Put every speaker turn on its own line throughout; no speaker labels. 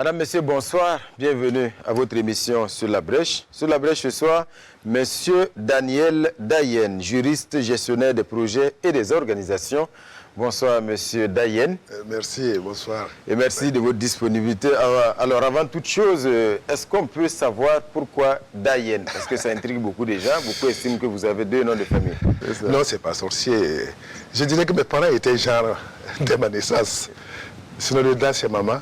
Madame, Monsieur, bonsoir. Bienvenue à votre émission Sur la Brèche. Sur la Brèche ce soir, Monsieur Daniel Dayen, juriste gestionnaire des projets et des organisations. Bonsoir, Monsieur Dayen.
Merci, bonsoir.
Et merci de votre disponibilité. Alors, avant toute chose, est-ce qu'on peut savoir pourquoi Dayen? Parce que ça intrigue beaucoup de gens. Beaucoup estiment que vous avez deux noms de famille.
Non, c'est pas sorcier. Je dirais que mes parents étaient genre dès ma naissance. Sinon, le Da, c'est maman.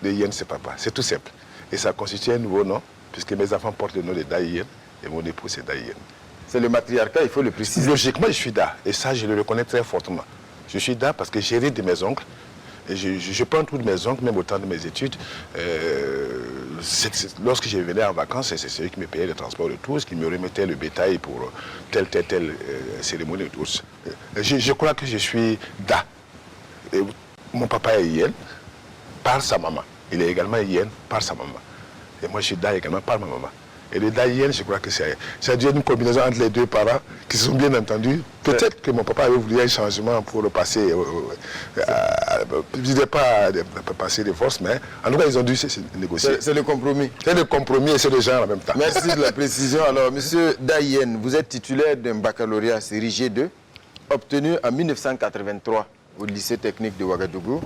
Le Yen, c'est papa. C'est tout simple. Et ça constitue un nouveau nom, puisque mes enfants portent le nom de Da Yen et mon époux, c'est Da Yen.
C'est le matriarcat, il faut le préciser.
Logiquement, je suis Da. Et ça, je le reconnais très fortement. Je suis Da parce que j'hérite de mes oncles. Et je prends tous mes oncles, même au temps de mes études. Lorsque je venais en vacances, c'est eux qui me payaient le transport de tous, qui me remettaient le bétail pour telle cérémonie de tous. Je crois que je suis Da. Et mon papa est Yen par sa maman. Il est également Yen par sa maman. Et moi, je suis Da également par ma maman. Et le Da Yen, je crois que ça dû être une combinaison entre les deux parents qui se sont bien entendus. Peut-être que mon papa avait voulu un changement pour le passer. Je ne disais pas passer de force, mais en tout cas, ils ont dû négocier.
C'est le compromis.
C'est le compromis et c'est le genre en même temps.
Merci de la précision. Alors, Monsieur Dayen, vous êtes titulaire d'un baccalauréat série G2, obtenu en 1983 au lycée technique de Ouagadougou.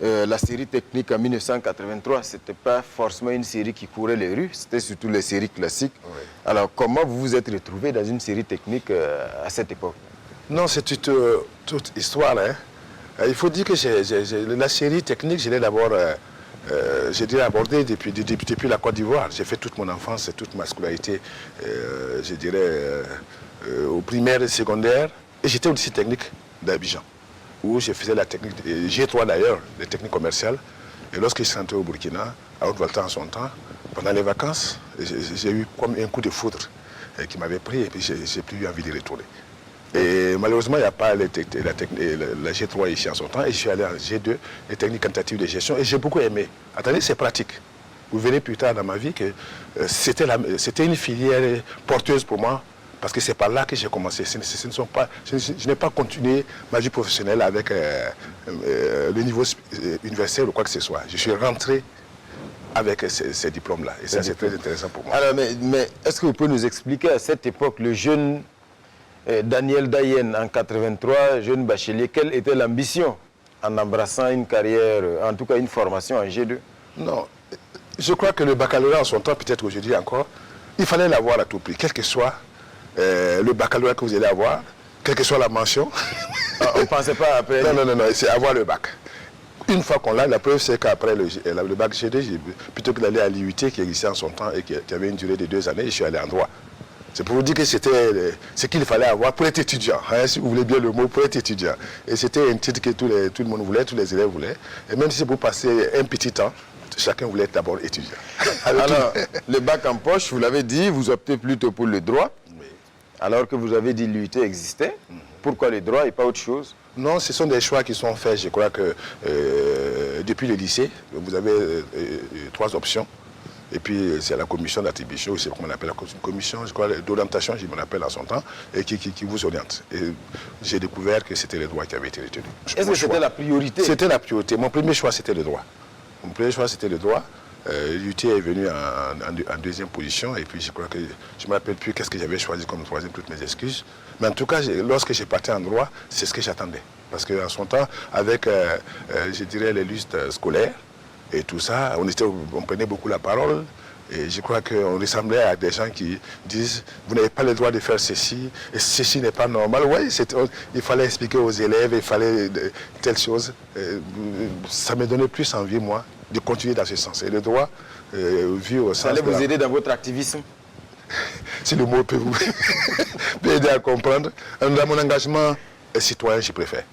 La série technique en 1983, ce n'était pas forcément une série qui courait les rues, c'était surtout les séries classiques. Oui. Alors, comment vous vous êtes retrouvé dans une série technique à cette époque?
Non, c'est toute histoire. Hein. Il faut dire que la série technique, je l'ai d'abord abordée depuis la Côte d'Ivoire. J'ai fait toute mon enfance et toute ma scolarité, je dirais, au primaire et secondaire. Et j'étais au lycée technique d'Abidjan, où je faisais la technique, G3 d'ailleurs, les techniques commerciales. Et lorsque je suis rentré au Burkina, à Haute-Volta en son temps, pendant les vacances, j'ai eu comme un coup de foudre qui m'avait pris et puis j'ai plus eu envie de retourner. Et malheureusement, il n'y a pas la G3 ici en son temps, et je suis allé en G2, les techniques quantitatives de gestion, et j'ai beaucoup aimé. Attendez, c'est pratique. Vous verrez plus tard dans ma vie que c'était une filière porteuse pour moi, parce que c'est par là que j'ai commencé. Je n'ai pas continué ma vie professionnelle avec le niveau universitaire ou quoi que ce soit. Je suis rentré avec ces diplômes-là. Et ça, c'est très intéressant pour moi.
Alors, mais est-ce que vous pouvez nous expliquer à cette époque, le jeune Daniel Dayen en 83, jeune bachelier, quelle était l'ambition en embrassant une carrière, en tout cas une formation en G2?
Non, je crois que le baccalauréat en son temps, peut-être aujourd'hui encore, il fallait l'avoir à tout prix, quel que soit le baccalauréat que vous allez avoir, quelle que soit la mention.
On ne pensait pas après.
Non, c'est avoir le bac. Une fois qu'on l'a, la preuve c'est qu'après le bac G2, plutôt que d'aller à l'IUT qui existait en son temps et qui avait une durée de 2 années, je suis allé en droit. C'est pour vous dire que c'était ce qu'il fallait avoir pour être étudiant, hein, si vous voulez bien le mot, pour être étudiant. Et c'était un titre que tout le monde voulait, tous les élèves voulaient. Et même si vous passez un petit temps, chacun voulait être d'abord étudiant.
Alors, le bac en poche, vous l'avez dit, vous optez plutôt pour le droit, oui. Alors que vous avez dit l'UIT existait. Pourquoi le droit et pas autre chose?
Non, ce sont des choix qui sont faits. Je crois que depuis le lycée, vous avez 3 options. Et puis c'est la commission d'attribution, c'est comment on appelle la commission, je crois, d'orientation, je me rappelle à son temps, et qui vous oriente. Et j'ai découvert que c'était le droit qui avait été retenu.
Est-ce que c'était la priorité?
C'était la priorité. Mon premier choix, c'était le droit. Mon premier choix, c'était le droit. L'UT est venu en deuxième position, et puis je crois que je ne me rappelle plus qu'est-ce que j'avais choisi comme troisième, toutes mes excuses. Mais en tout cas, lorsque j'ai parti en droit, c'est ce que j'attendais. Parce qu'en son temps, avec, je dirais, les lustres scolaires, et tout ça, on prenait beaucoup la parole. Et je crois qu'on ressemblait à des gens qui disent « Vous n'avez pas le droit de faire ceci, et ceci n'est pas normal ». Oui, il fallait expliquer aux élèves, il fallait telle chose. Ça me donnait plus envie, moi, de continuer dans ce sens. Et le droit, vu au sens...
Ça allait vous aider dans votre activisme?
Si le mot peut vous peut aider à comprendre. Dans mon engagement citoyen, je préfère.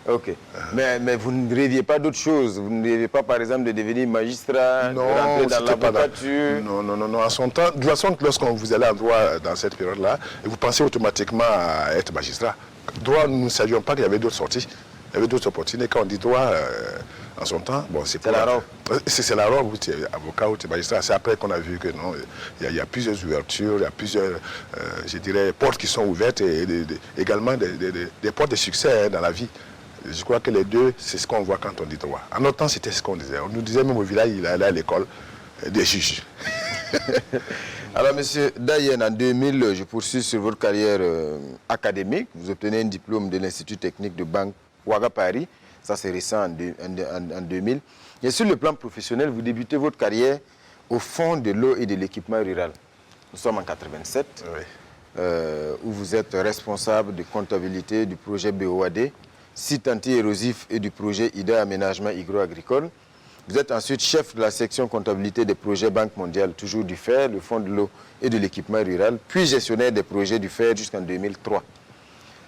Ok. Mais vous ne rêviez pas d'autre chose? Vous ne rêviez pas, par exemple, de devenir magistrat, de rentrer dans l'avocature?
Non. En son temps, de toute façon, lorsqu'on vous allez en droit dans cette période-là, vous pensez automatiquement à être magistrat. Droit, nous ne savions pas qu'il y avait d'autres sorties. Il y avait d'autres opportunités. Quand on dit droit, en son temps, bon, c'est
la robe.
C'est la robe où tu es avocat ou tu es magistrat. C'est après qu'on a vu que non, il y a plusieurs ouvertures, il y a plusieurs, je dirais, portes qui sont ouvertes et également des portes de succès dans la vie. Je crois que les deux, c'est ce qu'on voit quand on dit droit. En notre temps, c'était ce qu'on disait. On nous disait même au village, il allait à l'école des juges.
Alors, monsieur Dayen, en 2000, je poursuis sur votre carrière académique. Vous obtenez un diplôme de l'Institut technique de banque Ouaga Paris. Ça, c'est récent en 2000. Et sur le plan professionnel, vous débutez votre carrière au Fonds de l'eau et de l'équipement rural. Nous sommes en 87,
Oui.
où vous êtes responsable de comptabilité du projet BOAD, site anti-érosif et du projet IDA Aménagement Hydro-Agricole. Vous êtes ensuite chef de la section comptabilité des projets Banque mondiale, toujours du FER, le Fonds de l'eau et de l'équipement rural, puis gestionnaire des projets du FER jusqu'en 2003.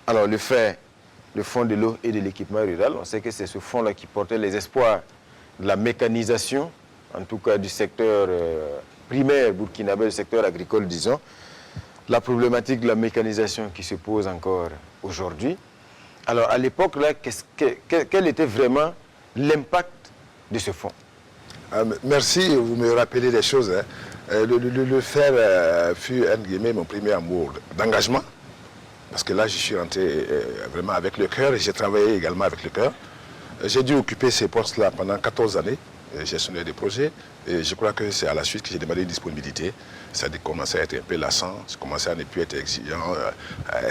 Alors le FER, le Fonds de l'eau et de l'équipement rural, on sait que c'est ce fonds-là qui portait les espoirs de la mécanisation, en tout cas du secteur primaire burkinabé, du secteur agricole, disons. La problématique de la mécanisation qui se pose encore aujourd'hui. Alors à l'époque, là, quel était vraiment l'impact de ce fonds?
Merci, vous me rappelez des choses. Hein. Le FER fut, entre guillemets, mon premier amour d'engagement. Parce que là, je suis rentré vraiment avec le cœur et j'ai travaillé également avec le cœur. J'ai dû occuper ces postes-là pendant 14 années, gestionnaire des projets. Et je crois que c'est à la suite que j'ai demandé une disponibilité. Ça a commencé à être un peu lassant, j'ai commencé à ne plus être exigeant,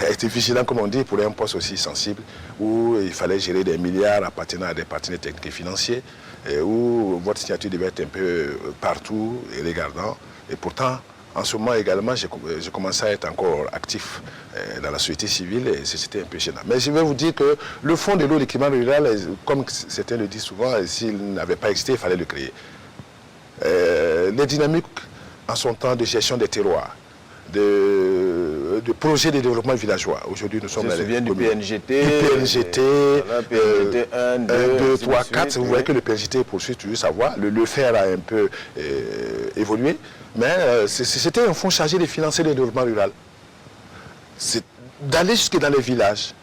être vigilant, comme on dit, pour un poste aussi sensible, où il fallait gérer des milliards appartenant à des partenaires techniques et financiers, et où votre signature devait être un peu partout et regardant. Et pourtant, en ce moment également, j'ai commencé à être encore actif dans la société civile et c'était un peu gênant. Mais je vais vous dire que le Fonds de l'eau et l'équipement rural, comme certains le disent souvent, s'il n'avait pas existé, il fallait le créer. Les dynamiques en son temps de gestion des terroirs, de projets de développement villageois. Aujourd'hui, nous sommes
dans les du PNGT.
Du PNGT,
voilà, PNGT 1,
2, 3, 4. Vous voyez que le PNGT poursuit toujours sa voie. Le FER a un peu évolué. Mais c'était un fonds chargé de financer le développement rural. C'est d'aller jusque dans les villages,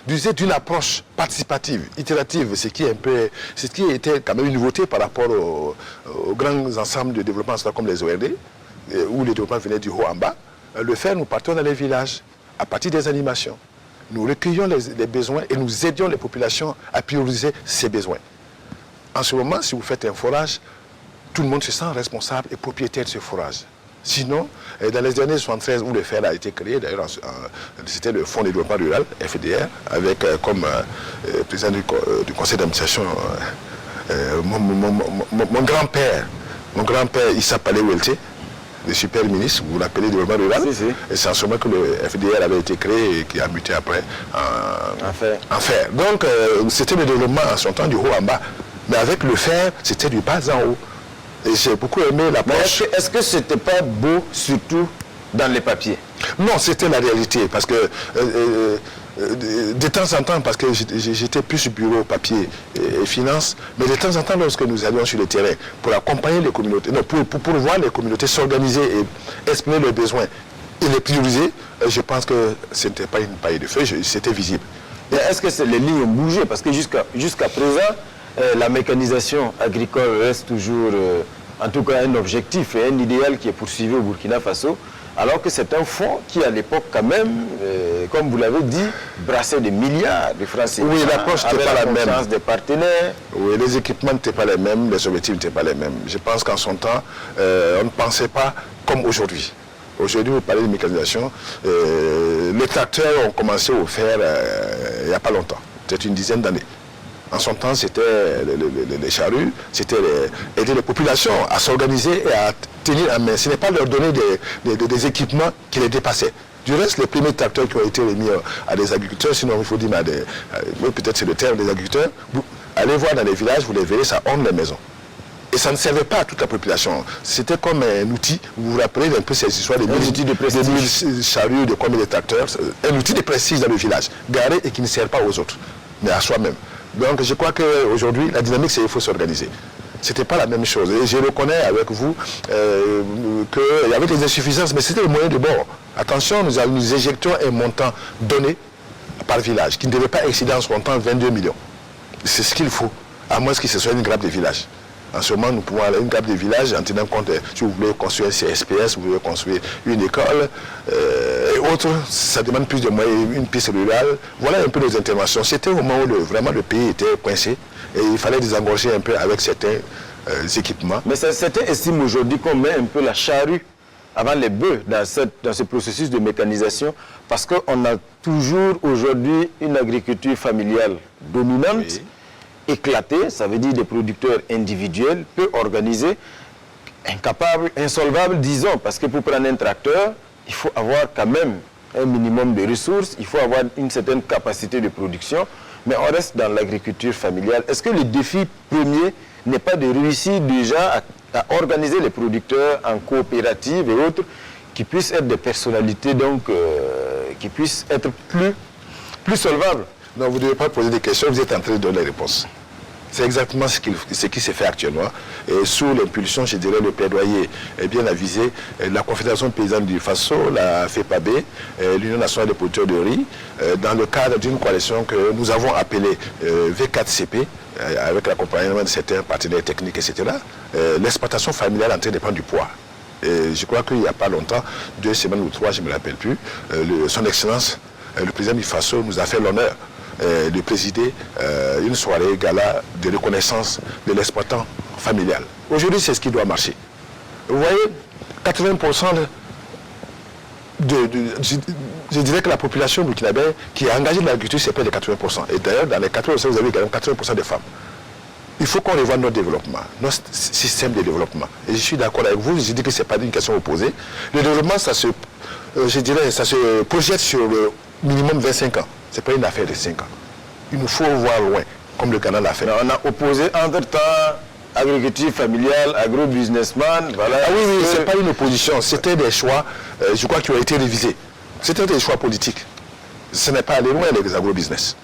d'user d'une approche participative, itérative, ce qui était quand même une nouveauté par rapport aux grands ensembles de développement comme les ORD, où le développement venait du haut en bas. Le FER, nous partons dans les villages, à partir des animations. Nous recueillons les besoins et nous aidions les populations à prioriser ces besoins. En ce moment, si vous faites un forage, tout le monde se sent responsable et propriétaire de ce forage. Sinon, dans les années 73 où le FER a été créé, d'ailleurs c'était le Fonds de développement rural, FDR, avec comme président du conseil d'administration mon grand-père Issa Palé Welte, le super ministre, vous l'appelez développement rural.
Si, si.
Et c'est en ce moment que le FDR avait été créé et qui a muté après en FER. Donc c'était le développement en son temps du haut en bas. Mais avec le FER, c'était du bas en haut. Et j'ai beaucoup aimé l'approche.
Est-ce que ce n'était pas beau, surtout dans les papiers?
Non, c'était la réalité. Parce que de temps en temps, parce que j'étais plus bureau, papier et finance, mais de temps en temps, lorsque nous allions sur le terrain pour accompagner les communautés, non, pour voir les communautés s'organiser et exprimer leurs besoins et les prioriser, je pense que ce n'était pas une paille de feu, c'était visible.
Est-ce que les lignes ont bougé? Parce que jusqu'à présent, la mécanisation agricole reste toujours, en tout cas, un objectif et un idéal qui est poursuivi au Burkina Faso, alors que c'est un fonds qui, à l'époque, quand même, comme vous l'avez dit, brassait des milliards de francs CFA.
Oui, l'approche n'était pas la même.
Des partenaires.
Oui, les équipements n'étaient pas les mêmes, les objectifs n'étaient pas les mêmes. Je pense qu'en son temps, on ne pensait pas comme aujourd'hui. Aujourd'hui, vous parlez de mécanisation. Les tracteurs ont commencé à faire il n'y a pas longtemps, peut-être une dizaine d'années. En son temps, c'était les charrues, c'était aider les populations à s'organiser et à tenir en main. Ce n'est pas leur donner des équipements qui les dépassaient. Du reste, les premiers tracteurs qui ont été remis à des agriculteurs, sinon il faut dire, peut-être c'est le terme des agriculteurs, vous allez voir dans les villages, vous les verrez, ça orne les maisons. Et ça ne servait pas à toute la population. C'était comme un outil, vous vous rappelez un peu ces histoires des charrues, de combien de tracteurs, un outil de prestige dans le village, garé et qui ne sert pas aux autres, mais à soi-même. Donc je crois qu'aujourd'hui, la dynamique, c'est qu'il faut s'organiser. Ce n'était pas la même chose. Et je reconnais avec vous qu'il y avait des insuffisances, mais c'était le moyen de bord. Attention, nous éjections un montant donné par village, qui ne devait pas excéder en son temps 22 millions. C'est ce qu'il faut, à moins que ce soit une grappe de village. En ce moment, nous pouvons aller à une grappe de village en tenant compte, si vous voulez construire un CSPS, vous voulez construire une école, autres, ça demande plus de moyens, une piste rurale. Voilà un peu nos interventions. C'était au moment où vraiment le pays était coincé et il fallait désengorger un peu avec certains équipements.
Mais certains estiment aujourd'hui qu'on met un peu la charrue avant les bœufs dans ce processus de mécanisation parce qu'on a toujours aujourd'hui une agriculture familiale dominante, oui, éclatée, ça veut dire des producteurs individuels, peu organisés, incapables, insolvables, disons, parce que pour prendre un tracteur, il faut avoir quand même un minimum de ressources, il faut avoir une certaine capacité de production, mais on reste dans l'agriculture familiale. Est-ce que le défi premier n'est pas de réussir déjà à organiser les producteurs en coopérative et autres, qui puissent être des personnalités, donc, qui puissent être plus solvables?
Non, vous ne devez pas poser des questions, vous êtes en train de donner les réponses. C'est exactement ce qui s'est fait actuellement. Et sous l'impulsion, je dirais, le plaidoyer est bien avisé. La Confédération paysanne du Faso, la FEPAB, l'Union nationale des producteurs de riz, dans le cadre d'une coalition que nous avons appelée V4CP, avec l'accompagnement de certains partenaires techniques, etc., l'exploitation familiale est en train de prendre du poids. Et je crois qu'il n'y a pas longtemps, 2 semaines ou 3, je ne me rappelle plus, son Excellence, le président du Faso, nous a fait l'honneur de présider une soirée gala de reconnaissance de l'exploitant familial. Aujourd'hui, c'est ce qui doit marcher. Vous voyez, 80% je dirais que la population burkinabé qui est engagée dans l'agriculture, c'est près de 80%. Et d'ailleurs, dans les 80%, vous avez quand même 80% de femmes. Il faut qu'on revoie notre développement, notre système de développement. Et je suis d'accord avec vous, je dis que ce n'est pas une question opposée. Le développement, ça se projette sur le minimum 25 ans. Ce n'est pas une affaire de 5 ans. Il nous faut voir loin, comme le Ghana l'a fait.
On a opposé entre-temps agriculture familiale, agro-businessman, voilà.
Ah oui, ce n'est pas une opposition, c'était des choix, je crois, qui ont été révisés. C'était des choix politiques. Ce n'est pas aller loin, les agro-business.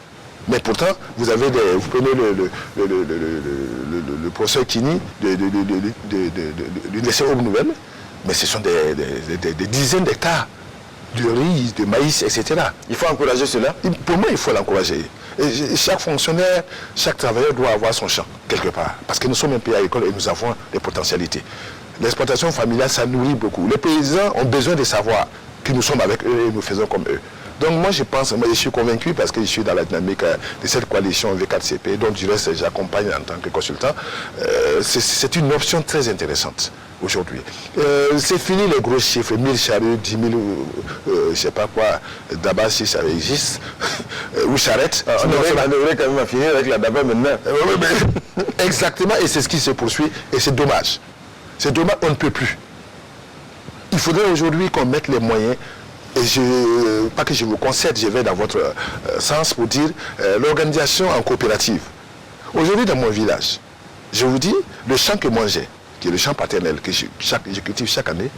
Mais pourtant, vous prenez le professeur Kini de l'Université Aube Nouvelle, mais ce sont des dizaines d'hectares de riz, de maïs, etc.
Il faut encourager cela?
Pour moi, il faut l'encourager. Chaque fonctionnaire, chaque travailleur doit avoir son champ, quelque part. Parce que nous sommes un pays agricole et nous avons des potentialités. L'exploitation familiale, ça nourrit beaucoup. Les paysans ont besoin de savoir que nous sommes avec eux et nous faisons comme eux. Donc moi je pense, je suis convaincu parce que je suis dans la dynamique de cette coalition V4CP, dont du reste j'accompagne en tant que consultant. C'est une option très intéressante aujourd'hui. C'est fini les gros chiffres, 1000 charrues, 10 000, je ne sais pas quoi, d'abord si ça existe, ou charrette.
On devrait quand même finir avec la d'abord maintenant.
Exactement, et c'est ce qui se poursuit, et c'est dommage. C'est dommage, on ne peut plus. Il faudrait aujourd'hui qu'on mette les moyens. Et pas que je vous concède, je vais dans votre sens pour dire l'organisation en coopérative. Aujourd'hui, dans mon village, je vous dis, le champ que moi j'ai, qui est le champ paternel que je cultive chaque année,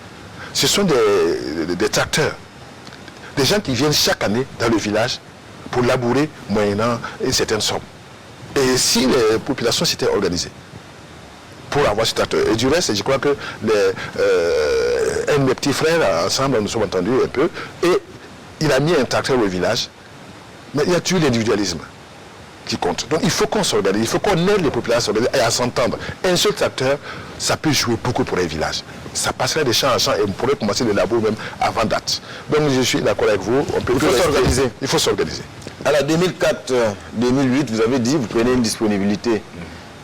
ce sont des tracteurs, des gens qui viennent chaque année dans le village pour labourer moyennant une certaine somme. Et si les populations s'étaient organisées pour avoir ce tracteur. Et du reste, je crois que un de mes petits frères, ensemble, nous sommes entendus un peu, et il a mis un tracteur au village, mais il y a toujours l'individualisme qui compte. Donc il faut qu'on s'organise, il faut qu'on aide les populations à s'organiser et à s'entendre. Un seul tracteur, ça peut jouer beaucoup pour les villages. Ça passerait de champ en champ et on pourrait commencer le labour même avant date. Donc je suis d'accord avec vous, il faut s'organiser. Il faut s'organiser.
À la 2004-2008, vous avez dit, vous prenez une disponibilité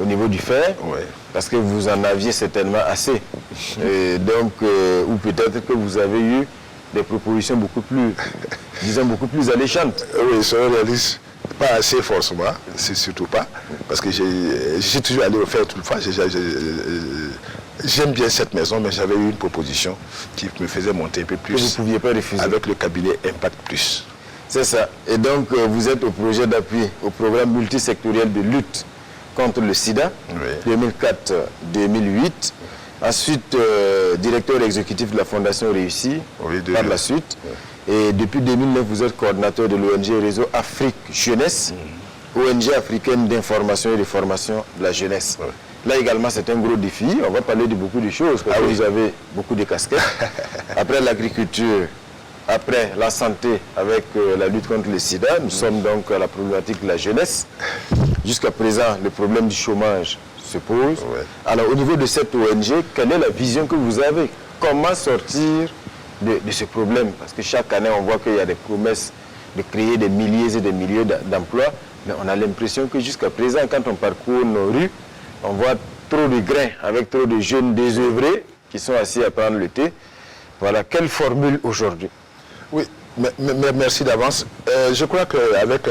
au niveau du fer,
ouais,
parce que vous en aviez certainement assez. Et donc, ou peut-être que vous avez eu des propositions beaucoup plus, disons, beaucoup plus alléchantes.
Oui, ça réalise pas assez forcément, c'est surtout pas, parce que je suis toujours allé au fer toutefois. J'aime bien cette maison, mais j'avais eu une proposition qui me faisait monter un peu plus.
Que vous ne pouviez pas refuser.
Avec le cabinet Impact Plus.
C'est ça. Et donc, vous êtes au projet d'appui, au programme multisectoriel de lutte contre le sida, oui, 2004-2008. Ensuite, directeur exécutif de la Fondation Réussie, oui, par la suite. Oui. Et depuis 2009, vous êtes coordinateur de l'ONG Réseau Afrique Jeunesse, ONG africaine d'information et de formation de la jeunesse. Oui. Là également, c'est un gros défi. On va parler de beaucoup de choses, parce que vous avez beaucoup de casquettes. Après l'agriculture, après la santé avec la lutte contre le sida, nous sommes donc à la problématique de la jeunesse. Jusqu'à présent, le problème du chômage se pose. Ouais. Alors au niveau de cette ONG, quelle est la vision que vous avez? Comment sortir de ce problème? Parce que chaque année, on voit qu'il y a des promesses de créer des milliers et des milliers d'emplois, mais on a l'impression que jusqu'à présent, quand on parcourt nos rues, on voit trop de grains avec trop de jeunes désœuvrés qui sont assis à prendre le thé. Voilà, quelle formule aujourd'hui?
Oui, merci d'avance. Je crois qu'avec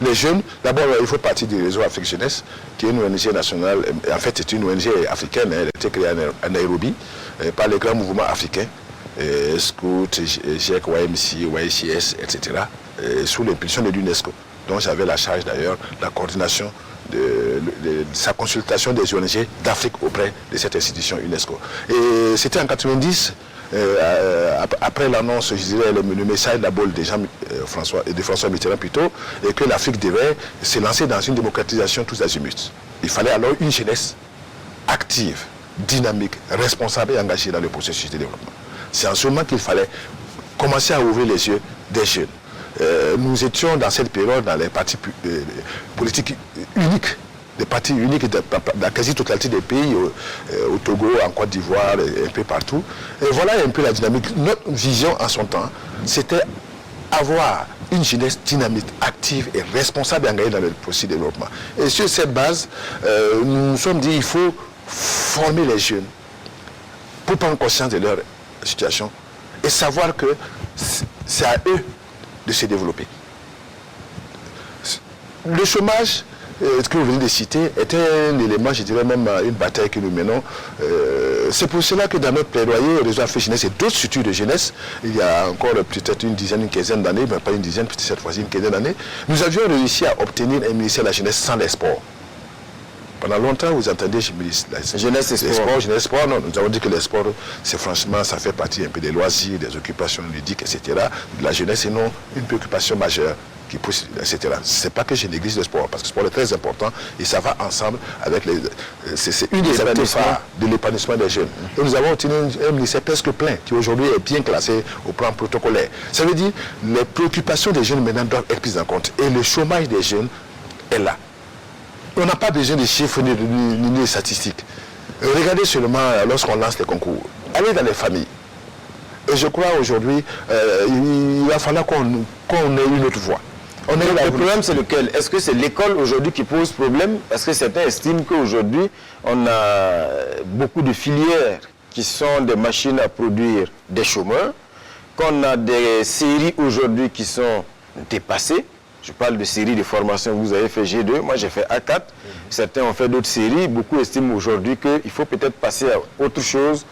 les jeunes, d'abord, il faut partir du réseau Afrique Jeunesse, qui est une ONG nationale. En fait, c'est une ONG africaine. Elle a été créée à Nairobi par les grands mouvements africains, Scout, GIEC, YMC, YCS, etc., sous l'impulsion de l'UNESCO. Donc j'avais la charge d'ailleurs de la coordination de sa consultation des ONG d'Afrique auprès de cette institution UNESCO. Et c'était en 90, après l'annonce, je dirais, le message d'Abol de François Mitterrand plutôt, et que l'Afrique devait se lancer dans une démocratisation tous azimuts. Il fallait alors une jeunesse active, dynamique, responsable et engagée dans le processus de développement. C'est en ce moment qu'il fallait commencer à ouvrir les yeux des jeunes. Nous étions dans cette période dans les partis politiques uniques, des partis uniques de la quasi-totalité des pays, au Togo, en Côte d'Ivoire, un peu partout. Et voilà un peu la dynamique. Notre vision en son temps, c'était avoir une jeunesse dynamique, active et responsable et engagée dans le processus de développement. Et sur cette base, nous nous sommes dit qu'il faut former les jeunes pour prendre conscience de leur situation et savoir que c'est à eux de se développer. Le chômage, ce que vous venez de citer, était un élément, je dirais même une bataille que nous menons. C'est pour cela que dans notre plaidoyer, au réseau Afrique Jeunesse et d'autres structures de jeunesse, il y a encore peut-être une dizaine, une quinzaine d'années, mais pas une dizaine, peut-être cette fois-ci une quinzaine d'années, nous avions réussi à obtenir un ministère de la jeunesse sans les sports. Pendant longtemps, vous entendez chez la
jeunesse et sport.
Jeunesse sport, non. Nous avons dit que les sports, c'est franchement, ça fait partie un peu des loisirs, des occupations ludiques, etc. La jeunesse est non une préoccupation majeure qui pousse, etc. C'est pas que je néglige le sport, parce que le sport est très important et ça va ensemble avec les. C'est une des activités phares de l'épanouissement des jeunes. Et nous avons obtenu un ministère presque plein, qui aujourd'hui est bien classé au plan protocolaire. Ça veut dire que les préoccupations des jeunes maintenant doivent être prises en compte. Et le chômage des jeunes est là. On n'a pas besoin de chiffres ni de statistiques. Regardez seulement lorsqu'on lance les concours. Allez dans les familles. Et je crois aujourd'hui, il va falloir qu'on ait une autre voie.
Le problème, c'est lequel? Est-ce que c'est l'école aujourd'hui qui pose problème? Parce que certains estiment qu'aujourd'hui, on a beaucoup de filières qui sont des machines à produire des chômeurs, qu'on a des séries aujourd'hui qui sont dépassées. Je parle de séries de formation, vous avez fait G2, moi j'ai fait A4, certains ont fait d'autres séries, beaucoup estiment aujourd'hui qu'il faut peut-être passer à autre chose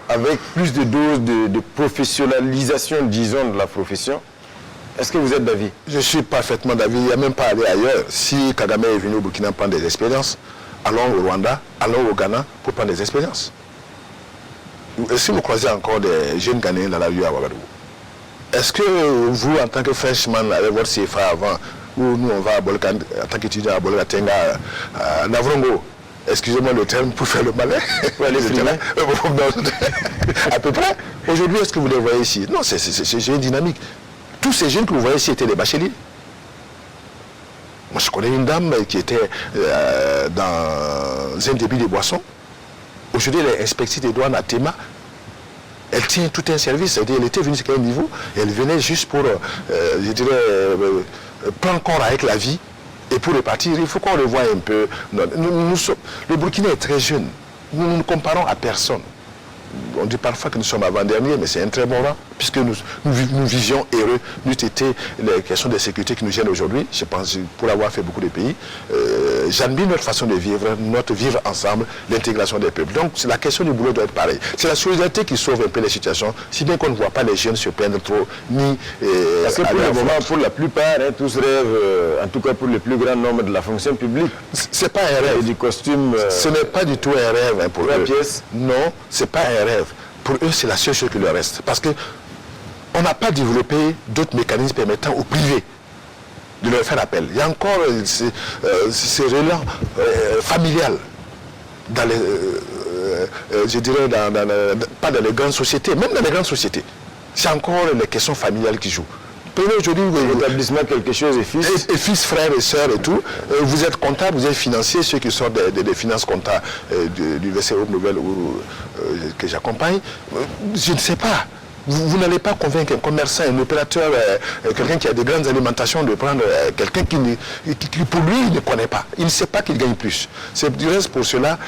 avec plus de doses de professionnalisation, disons, de la profession. Est-ce que vous êtes d'avis?
Je suis parfaitement d'avis, il n'y a même pas à aller ailleurs. Si Kagame est venu au Burkina prendre des expériences, allons au Rwanda, allons au Ghana pour prendre des expériences. Et si vous croisez encore des jeunes Ghanéens dans la rue à Ouagadougou, est-ce que vous, en tant que Frenchman, avec votre CFA avant, où nous on va à Bolka, en tant qu'étudiant à Bolka Tenga, à Navrongo, excusez-moi le terme pour faire le malin, à peu près, aujourd'hui, est-ce que vous les voyez ici? Non, c'est une dynamique. Tous ces jeunes que vous voyez ici étaient des bacheliers. Moi, je connais une dame qui était dans un débit de boissons. Aujourd'hui, elle est inspectrice des douanes à Tema. Elle tient tout un service, elle était venue jusqu'à un niveau, et elle venait juste pour, je dirais, prendre corps avec la vie, et pour repartir, il faut qu'on le voie un peu. Le Burkina est très jeune, nous ne comparons à personne. On dit parfois que nous sommes avant-derniers, mais c'est un très bon rang, puisque nous vivions heureux, n'eût été les questions de sécurité qui nous gênent aujourd'hui, je pense, pour avoir fait beaucoup de pays. J'admire notre façon de vivre, notre vivre ensemble, l'intégration des peuples. Donc la question du boulot doit être pareille. C'est la solidarité qui sauve un peu les situations, si bien qu'on ne voit pas les jeunes se plaindre trop, ni...
Parce que pour le moment, pour la plupart, tous rêvent, en tout cas pour le plus grand nombre de la fonction publique.
C'est pas un rêve.
Et du costume...
Ce n'est pas du tout un rêve hein, pour eux.
Pièce.
Non, c'est pas un rêve. Pour eux, c'est la seule chose qui leur reste. Parce qu'on n'a pas développé d'autres mécanismes permettant au privé de leur faire appel. Il y a encore ces relents familiales dans les, je dirais, pas dans les grandes sociétés, même dans les grandes sociétés. C'est encore les questions familiales qui jouent. Aujourd'hui,
l'établissement quelque chose est fils.
Et fils, frères et sœurs et tout. Vous êtes comptable, vous êtes financier, ceux qui sortent des finances comptables du l'Université Hope Nouvelle que j'accompagne. Je ne sais pas. Vous n'allez pas convaincre un commerçant, un opérateur, quelqu'un qui a de grandes alimentations de prendre quelqu'un qui pour lui il ne connaît pas. Il ne sait pas qu'il gagne plus. C'est du reste pour cela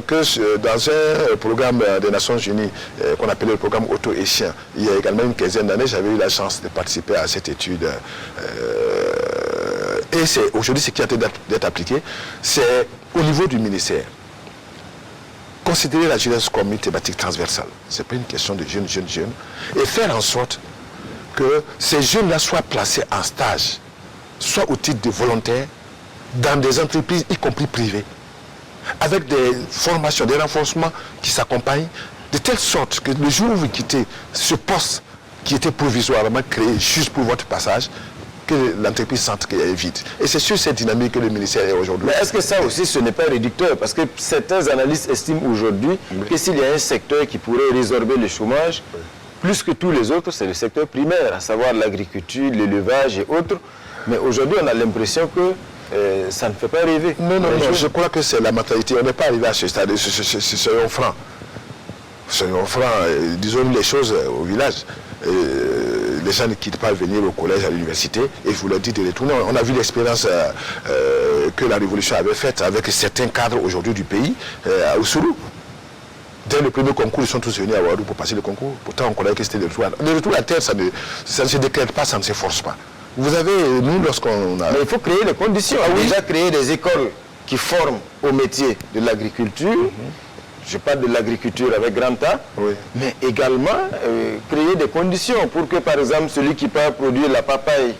que dans un programme des Nations Unies qu'on appelait le programme Auto et Chien, il y a également une quinzaine d'années, j'avais eu la chance de participer à cette étude. Et c'est aujourd'hui ce qui a été d'être appliqué, c'est au niveau du ministère. Considérer la jeunesse comme une thématique transversale. Ce n'est pas une question de jeunes. Et faire en sorte que ces jeunes-là soient placés en stage, soit au titre de volontaires, dans des entreprises, y compris privées, avec des formations, des renforcements qui s'accompagnent, de telle sorte que le jour où vous quittez ce poste qui était provisoirement créé juste pour votre passage, que l'entreprise sente qu'elle est vide. Et c'est sur cette dynamique que le ministère est aujourd'hui.
Mais est-ce que ça aussi, ce n'est pas réducteur? Parce que certains analystes estiment aujourd'hui que s'il y a un secteur qui pourrait résorber le chômage, plus que tous les autres, c'est le secteur primaire, à savoir l'agriculture, l'élevage et autres. Mais aujourd'hui, on a l'impression que ça ne fait pas rêver.
Non, je crois que c'est la mentalité. On n'est pas arrivé à ce stade. Soyons francs. Soyons francs. Disons les choses au village. Les gens ne quittent pas venir au collège, à l'université, et je vous l'ai dit de retourner. On a vu l'expérience que la Révolution avait faite avec certains cadres aujourd'hui du pays, à Oussouloum. Dès le premier concours, ils sont tous venus à Ouadou pour passer le concours. Pourtant, on connaît que c'était le retour. Le retour à la terre, ça ne se décrète pas, ça ne s'efforce pas. Vous avez, nous, lorsqu'on a...
Mais il faut créer les conditions. Déjà créer des écoles qui forment au métier de l'agriculture. Je parle de l'agriculture avec grand A, mais également créer des conditions pour que, par exemple, celui qui peut produire la papaye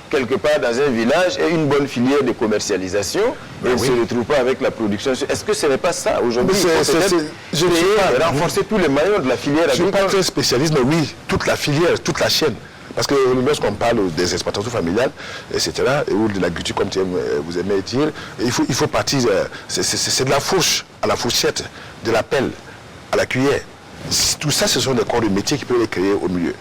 quelque part dans un village ait une bonne filière de commercialisation et ne se retrouve pas avec la production. Est-ce que ce n'est pas ça aujourd'hui? Je vais renforcer tous les maillons de la filière agricole.
Je ne suis pas très spécialiste, mais oui, toute la filière, toute la chaîne. Parce que lorsqu'on parle des exploitations familiales, etc., ou de l'agriculture, comme vous aimez dire, il faut partir, c'est de la fourche à la fourchette, de la pelle à la cuillère. Tout ça, ce sont des corps de métier qui peuvent les créer au milieu.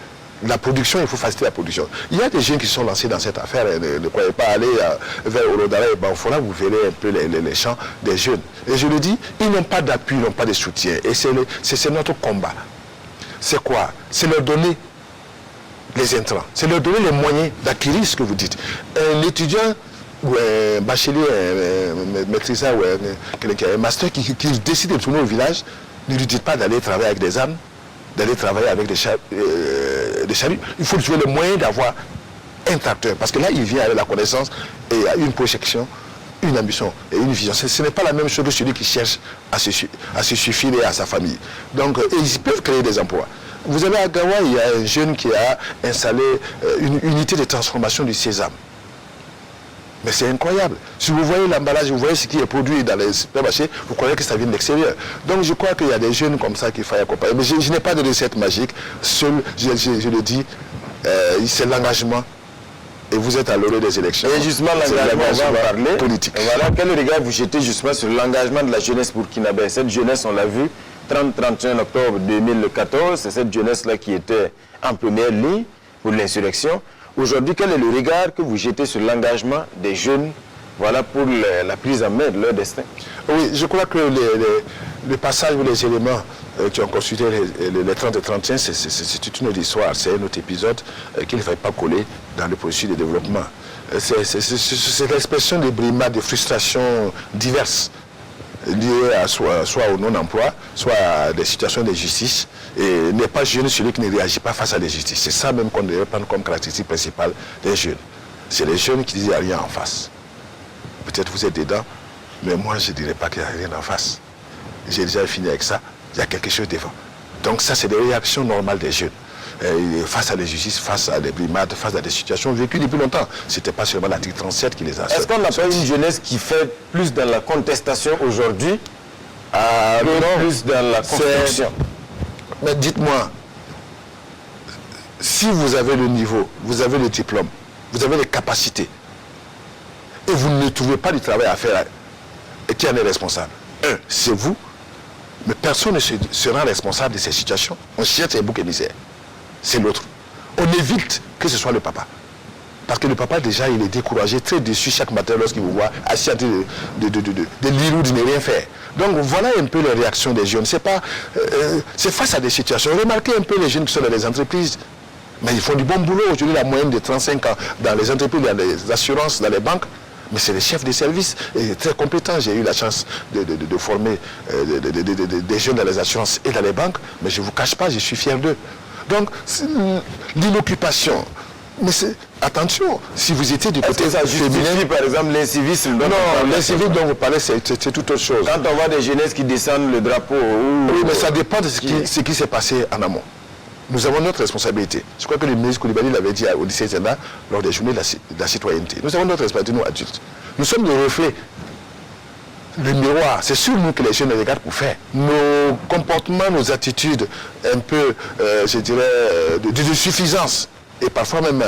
La production, il faut faciliter la production. Il y a des jeunes qui sont lancés dans cette affaire. Ne croyez pas aller vers Olodara et Banfora, vous verrez un peu les champs des jeunes. Et je le dis, ils n'ont pas d'appui, ils n'ont pas de soutien. Et c'est notre combat. C'est quoi? C'est leur donner les intrants. C'est leur donner les moyens d'acquérir ce que vous dites. Un étudiant ou un bachelier, un maîtrisard ou quelqu'un qui a un master qui décide de tourner au village, ne lui dites pas d'aller travailler avec des ânes, d'aller travailler avec des charrues. Il faut trouver le moyen d'avoir un tracteur. Parce que là, il vient avec la connaissance et une projection, une ambition et une vision. Ce n'est pas la même chose que celui qui cherche à se suffire et à sa famille. Donc, ils peuvent créer des emplois. Vous avez à Gawa, il y a un jeune qui a installé une unité de transformation du sésame. Mais c'est incroyable. Si vous voyez l'emballage, vous voyez ce qui est produit dans les supermarchés, vous croyez que ça vient de l'extérieur. Donc je crois qu'il y a des jeunes comme ça qu'il faut accompagner. Mais je n'ai pas de recette magique. Seul, je le dis, c'est l'engagement. Et vous êtes à l'orée des élections.
Et justement, l'engagement, on va en parler.
Politique.
Voilà, quel regard vous jetez justement sur l'engagement de la jeunesse burkinabé? Cette jeunesse, on l'a vu, 30-31 octobre 2014, c'est cette jeunesse-là qui était en première ligne pour l'insurrection. Aujourd'hui, quel est le regard que vous jetez sur l'engagement des jeunes, voilà, pour la prise en main de leur destin?
Oui, je crois que le passage ou les éléments qui ont constitué les 30 et 31, c'est une autre histoire, c'est un autre épisode qu'il ne fallait pas coller dans le processus de développement. C'est l'expression des brimades, des frustrations diverses liées à soit au non-emploi, soit à des situations de justice. Et n'est pas jeune celui qui ne réagit pas face à la justice. C'est ça même qu'on devrait prendre comme caractéristique principale des jeunes. C'est les jeunes qui disent qu'il n'y a rien en face. Peut-être vous êtes dedans, mais moi je ne dirais pas qu'il n'y a rien en face. J'ai déjà fini avec ça, il y a quelque chose devant. Donc ça, c'est des réactions normales des jeunes. Face à la justice, face à des brimades, face à des situations vécues depuis longtemps. Ce n'était pas seulement l'article 37 qui les a...
Est-ce qu'on n'a pas une jeunesse qui fait plus dans la contestation aujourd'hui que plus dans la construction?
Mais dites-moi, si vous avez le niveau, vous avez le diplôme, vous avez les capacités, et vous ne trouvez pas du travail à faire, et qui en est responsable? Un, c'est vous, mais personne ne sera responsable de ces situations. On cherche un bouc émissaire. C'est l'autre. On évite que ce soit le papa. Parce que le papa, déjà, il est découragé, très déçu chaque matin lorsqu'il vous voit assis en train de lire ou de ne rien faire. Donc, voilà un peu les réactions des jeunes. C'est face à des situations. Remarquez un peu les jeunes qui sont dans les entreprises. Mais ils font du bon boulot. Aujourd'hui, la moyenne de 35 ans dans les entreprises, dans les assurances, dans les banques. Mais c'est les chefs de service et très compétents. J'ai eu la chance de former des jeunes dans les assurances et dans les banques. Mais je ne vous cache pas, je suis fier d'eux. Donc, l'inoccupation. Mais attention, si vous étiez du côté
féminin, par exemple, l'incivisme.
Non, l'incivisme dont vous parlez, c'est toute autre chose.
Quand on voit des jeunesses qui descendent le drapeau...
Oui, mais ça dépend de ce qui s'est passé en amont. Nous avons notre responsabilité. Je crois que le ministre Koulibaly l'avait dit au lycée Zenda lors des journées de la citoyenneté. Nous avons notre responsabilité, nous adultes. Nous sommes le reflet, le miroir. C'est sur nous que les jeunes regardent pour faire. Nos comportements, nos attitudes, un peu, je dirais, de suffisance, et parfois même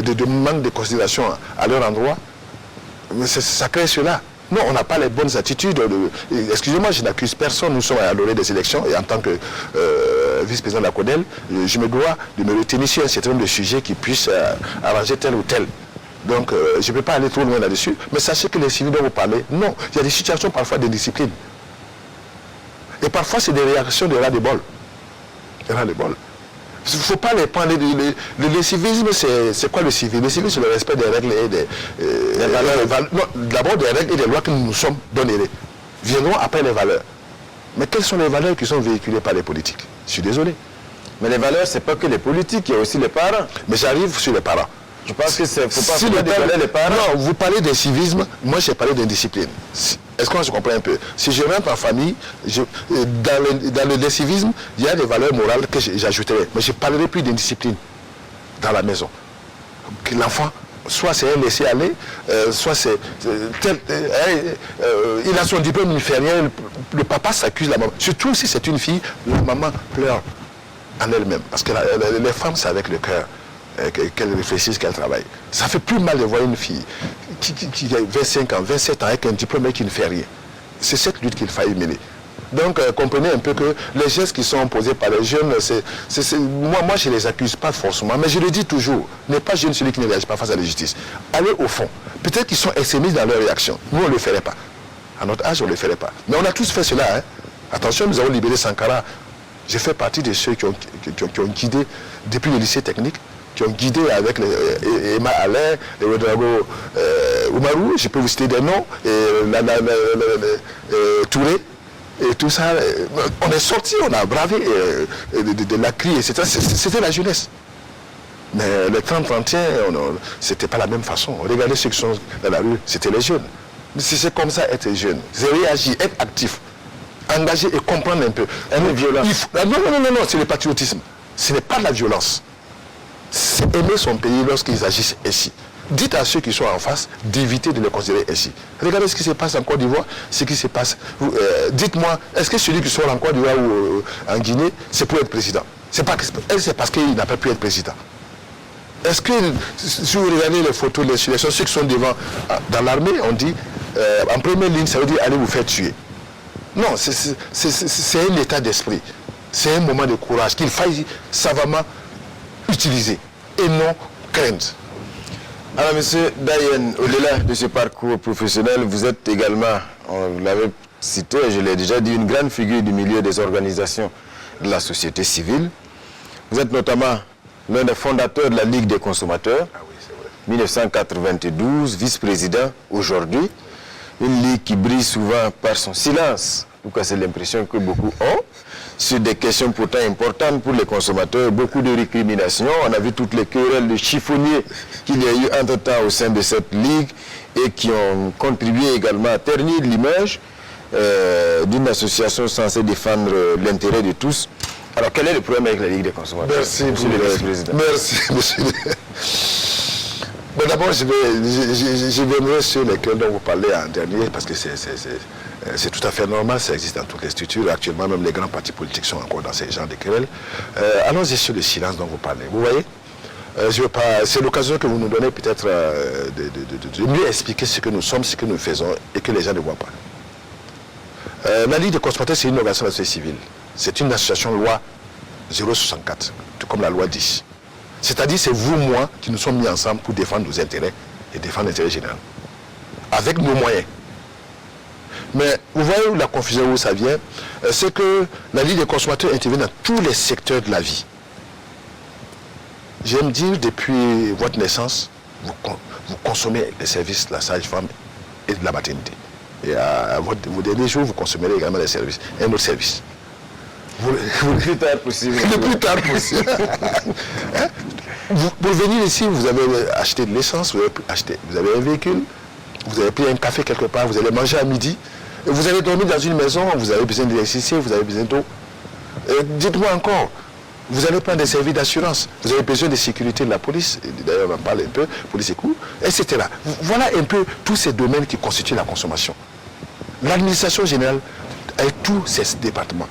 de manque de considération à leur endroit, ça crée cela. Non, on n'a pas les bonnes attitudes. Excusez-moi, je n'accuse personne. Nous sommes à l'orée des élections et en tant que vice-président de la CODEL, je me dois de me retenir sur un certain nombre de sujets qui puissent arranger tel ou tel. Donc, je ne peux pas aller trop loin là-dessus. Mais sachez que les civils dont vous parlez, non. Il y a des situations parfois de discipline. Et parfois, c'est des réactions de ras-de-bol. Il ne faut pas les prendre. Le civisme, c'est quoi le civisme? Le civisme, c'est le respect des règles et des valeurs. Non, d'abord des règles et des lois que nous nous sommes données. Viendront après les valeurs. Mais quelles sont les valeurs qui sont véhiculées par les politiques? Je suis désolé.
Mais les valeurs, ce n'est pas que les politiques, il y a aussi les parents.
Mais j'arrive sur les parents.
Je pense que c'est...
faut pas décaler les parents. Non, vous parlez de civisme, moi j'ai parlé d'indiscipline. Est-ce qu'on se comprend un peu? Si je rentre en famille, dans le civisme, il y a des valeurs morales que j'ajouterai. Mais je ne parlerai plus d'indiscipline dans la maison. Que l'enfant, soit c'est un laisser-aller, soit c'est... il a son diplôme, il ne fait rien, le papa s'accuse la maman. Surtout si c'est une fille, la maman pleure en elle-même. Parce que les femmes, c'est avec le cœur qu'elles réfléchissent, qu'elles travaillent. Ça fait plus mal de voir une fille qui a 25 ans, 27 ans avec un diplôme et qui ne fait rien. C'est cette lutte qu'il faille mener. Donc, comprenez un peu que les gestes qui sont posés par les jeunes, moi, je ne les accuse pas forcément, mais je le dis toujours, n'est pas jeune celui qui ne réagit pas face à la justice. Allez au fond. Peut-être qu'ils sont extrémistes dans leur réaction. Nous, on ne le ferait pas. À notre âge, on ne le ferait pas. Mais on a tous fait cela. Hein. Attention, nous avons libéré Sankara. J'ai fait partie de ceux qui ont guidé depuis le lycée technique, qui ont guidé avec Emma Alain, les Rodrago Oumarou, je peux vous citer des noms, Touré, et tout ça. On est sorti, on a bravé de la crie, etc. C'était la jeunesse. Mais les 30-31, c'était pas la même façon. Regardez ceux qui sont dans la rue, c'était les jeunes. C'est comme ça être jeune. C'est réagir, être actif, engagé et comprendre un peu. Non, c'est le patriotisme. Ce n'est pas de la violence. C'est aimer son pays lorsqu'ils agissent ainsi. Dites à ceux qui sont en face d'éviter de les considérer ainsi. Regardez ce qui se passe en Côte d'Ivoire, ce qui se passe. Dites-moi, est-ce que celui qui sort en Côte d'Ivoire ou en Guinée, c'est pour être président? C'est parce qu'il n'a pas pu être président. Est-ce que, si vous regardez les photos, les ceux qui sont devant, dans l'armée, on dit, en première ligne, ça veut dire allez vous faire tuer. Non, c'est un état d'esprit. C'est un moment de courage qu'il faille savamment utiliser et non craindre.
Alors, monsieur Dayen, au-delà de ce parcours professionnel, vous êtes également, vous l'avez cité, je l'ai déjà dit, une grande figure du milieu des organisations de la société civile. Vous êtes notamment l'un des fondateurs de la Ligue des consommateurs, 1992, vice-président aujourd'hui. Une ligue qui brille souvent par son silence. En tout cas, c'est l'impression que beaucoup ont sur des questions pourtant importantes pour les consommateurs. Beaucoup de récriminations. On a vu toutes les querelles de chiffonniers qu'il y a eu entre-temps au sein de cette ligue et qui ont contribué également à ternir l'image d'une association censée défendre l'intérêt de tous. Alors, quel est le problème avec la Ligue des consommateurs?
Merci, monsieur le vice-président. Merci, monsieur. Bon, d'abord, je viendrai sur lesquels dont vous parlez en dernier, parce que c'est tout à fait normal, ça existe dans toutes les structures. Actuellement, même les grands partis politiques sont encore dans ces genres de querelles. Allons-y sur le silence dont vous parlez. Vous voyez, c'est l'occasion que vous nous donnez peut-être de mieux expliquer ce que nous sommes, ce que nous faisons, et que les gens ne voient pas. La Ligue des consommateurs, c'est une organisation de la société civile. C'est une association loi 064, tout comme la loi 10. C'est-à-dire c'est vous, moi, qui nous sommes mis ensemble pour défendre nos intérêts et défendre l'intérêt général. Avec nos moyens. Mais vous voyez où la confusion, où ça vient, c'est que la Ligue des consommateurs intervient dans tous les secteurs de la vie. J'aime dire, depuis votre naissance, vous consommez les services de la sage-femme et de la maternité. Et à vos derniers jours, vous consommerez également les services, un autre service.
Le plus tard possible.
Le plus tard possible. Pour venir ici, vous avez acheté de l'essence, vous avez un véhicule, vous avez pris un café quelque part, vous allez manger à midi, et vous allez dormir dans une maison, vous avez besoin d'électricité, vous avez besoin d'eau. Dites-moi encore, vous allez prendre des services d'assurance, vous avez besoin de sécurité de la police, d'ailleurs on en parle un peu, police et coups, etc. Voilà un peu tous ces domaines qui constituent la consommation. L'administration générale avec tous ces départements.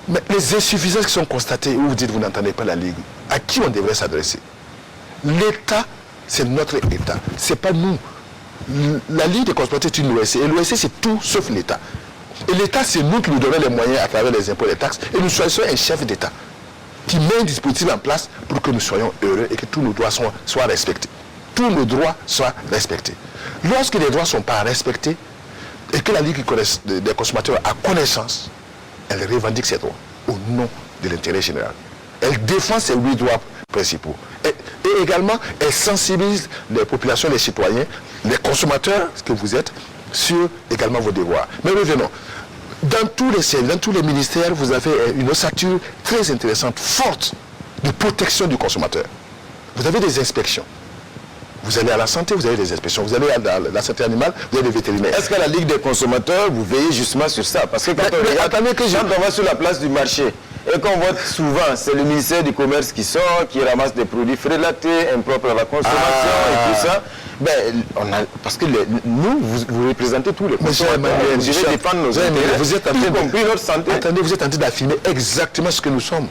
Mais les insuffisances qui sont constatées, où vous dites vous n'entendez pas la Ligue, à qui on devrait s'adresser? L'État, c'est notre État, c'est pas nous. La Ligue des consommateurs est une OSC, et l'OSC c'est tout sauf l'État. Et l'État, c'est nous qui nous donnons les moyens à travers les impôts et les taxes, et nous choisissons un chef d'État qui met un dispositif en place pour que nous soyons heureux et que tous nos droits soient respectés. Tous nos droits soient respectés. Lorsque les droits ne sont pas respectés, et que la Ligue des consommateurs a connaissance, elle revendique ses droits au nom de l'intérêt général. Elle défend ses 8 droits principaux. Et également, elle sensibilise les populations, les citoyens, les consommateurs, ce que vous êtes, sur également vos devoirs. Mais revenons. Dans tous les services, dans tous les ministères, vous avez une ossature très intéressante, forte, de protection du consommateur. Vous avez des inspections. Vous allez à la santé, vous avez des inspections. Vous allez à la santé animale, vous avez des vétérinaires.
Est-ce qu'à la Ligue des consommateurs, vous veillez justement sur ça? Parce que quand on va sur la place du marché, et qu'on voit souvent, c'est le ministère du Commerce qui sort, qui ramasse des produits frélatés, impropres à la consommation et tout ça. Ben, parce que nous, vous représentez tous les consommateurs. Vous devez défendre nos intérêts,
vous êtes en train
y compris notre santé.
Attendez, vous êtes en train d'affirmer exactement ce que nous sommes.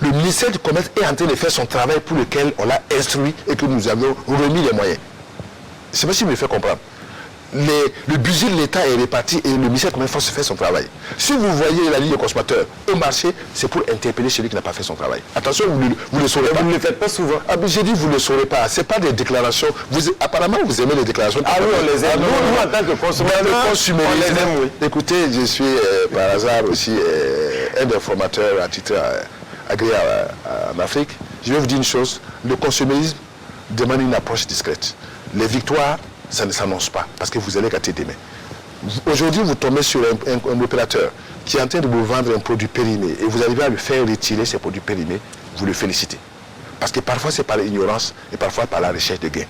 Le ministère du Commerce est en train de faire son travail pour lequel on l'a instruit et que nous avons remis les moyens. Je ne sais pas si vous me faites comprendre. Le budget de l'État est réparti et le ministère du Commerce fait son travail. Si vous voyez la Ligue des consommateurs au marché, c'est pour interpeller celui qui n'a pas fait son travail. Attention, vous ne le saurez pas.
Vous ne le faites pas souvent.
Ah, j'ai dit, vous ne le saurez pas. Ce n'est pas des déclarations. Apparemment, vous aimez les déclarations.
Ah oui, on les aime. Nous, en tant que consommateurs, on les aime, oui.
Écoutez, je suis par hasard aussi un des formateurs à titre agréé en Afrique. Je vais vous dire une chose. Le consumérisme demande une approche discrète. Les victoires, ça ne s'annonce pas parce que vous allez gâter demain. Aujourd'hui, vous tombez sur un opérateur qui est en train de vous vendre un produit périmé et vous arrivez à lui faire retirer ces produits périmés, vous le félicitez. Parce que parfois c'est par l'ignorance et parfois par la recherche de gains.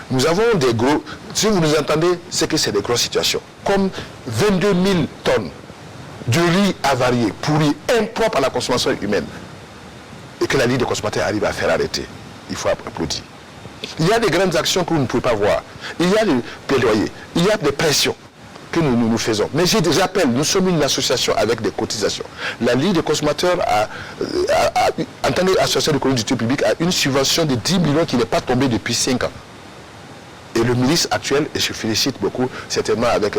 Nous avons des gros, si vous nous entendez, c'est que c'est des grosses situations. Comme 22 000 tonnes de riz avarié, pourri, impropre à la consommation humaine et que la Ligue des consommateurs arrive à faire arrêter. Il faut applaudir. Il y a des grandes actions que vous ne pouvez pas voir. Il y a des plaidoyers, il y a des pressions que nous faisons. Mais je rappelle, nous sommes une association avec des cotisations. La Ligue des consommateurs, en tant qu'association de collectivité publique, a une subvention de 10 millions qui n'est pas tombée depuis 5 ans. Et le ministre actuel, et je félicite beaucoup, certainement avec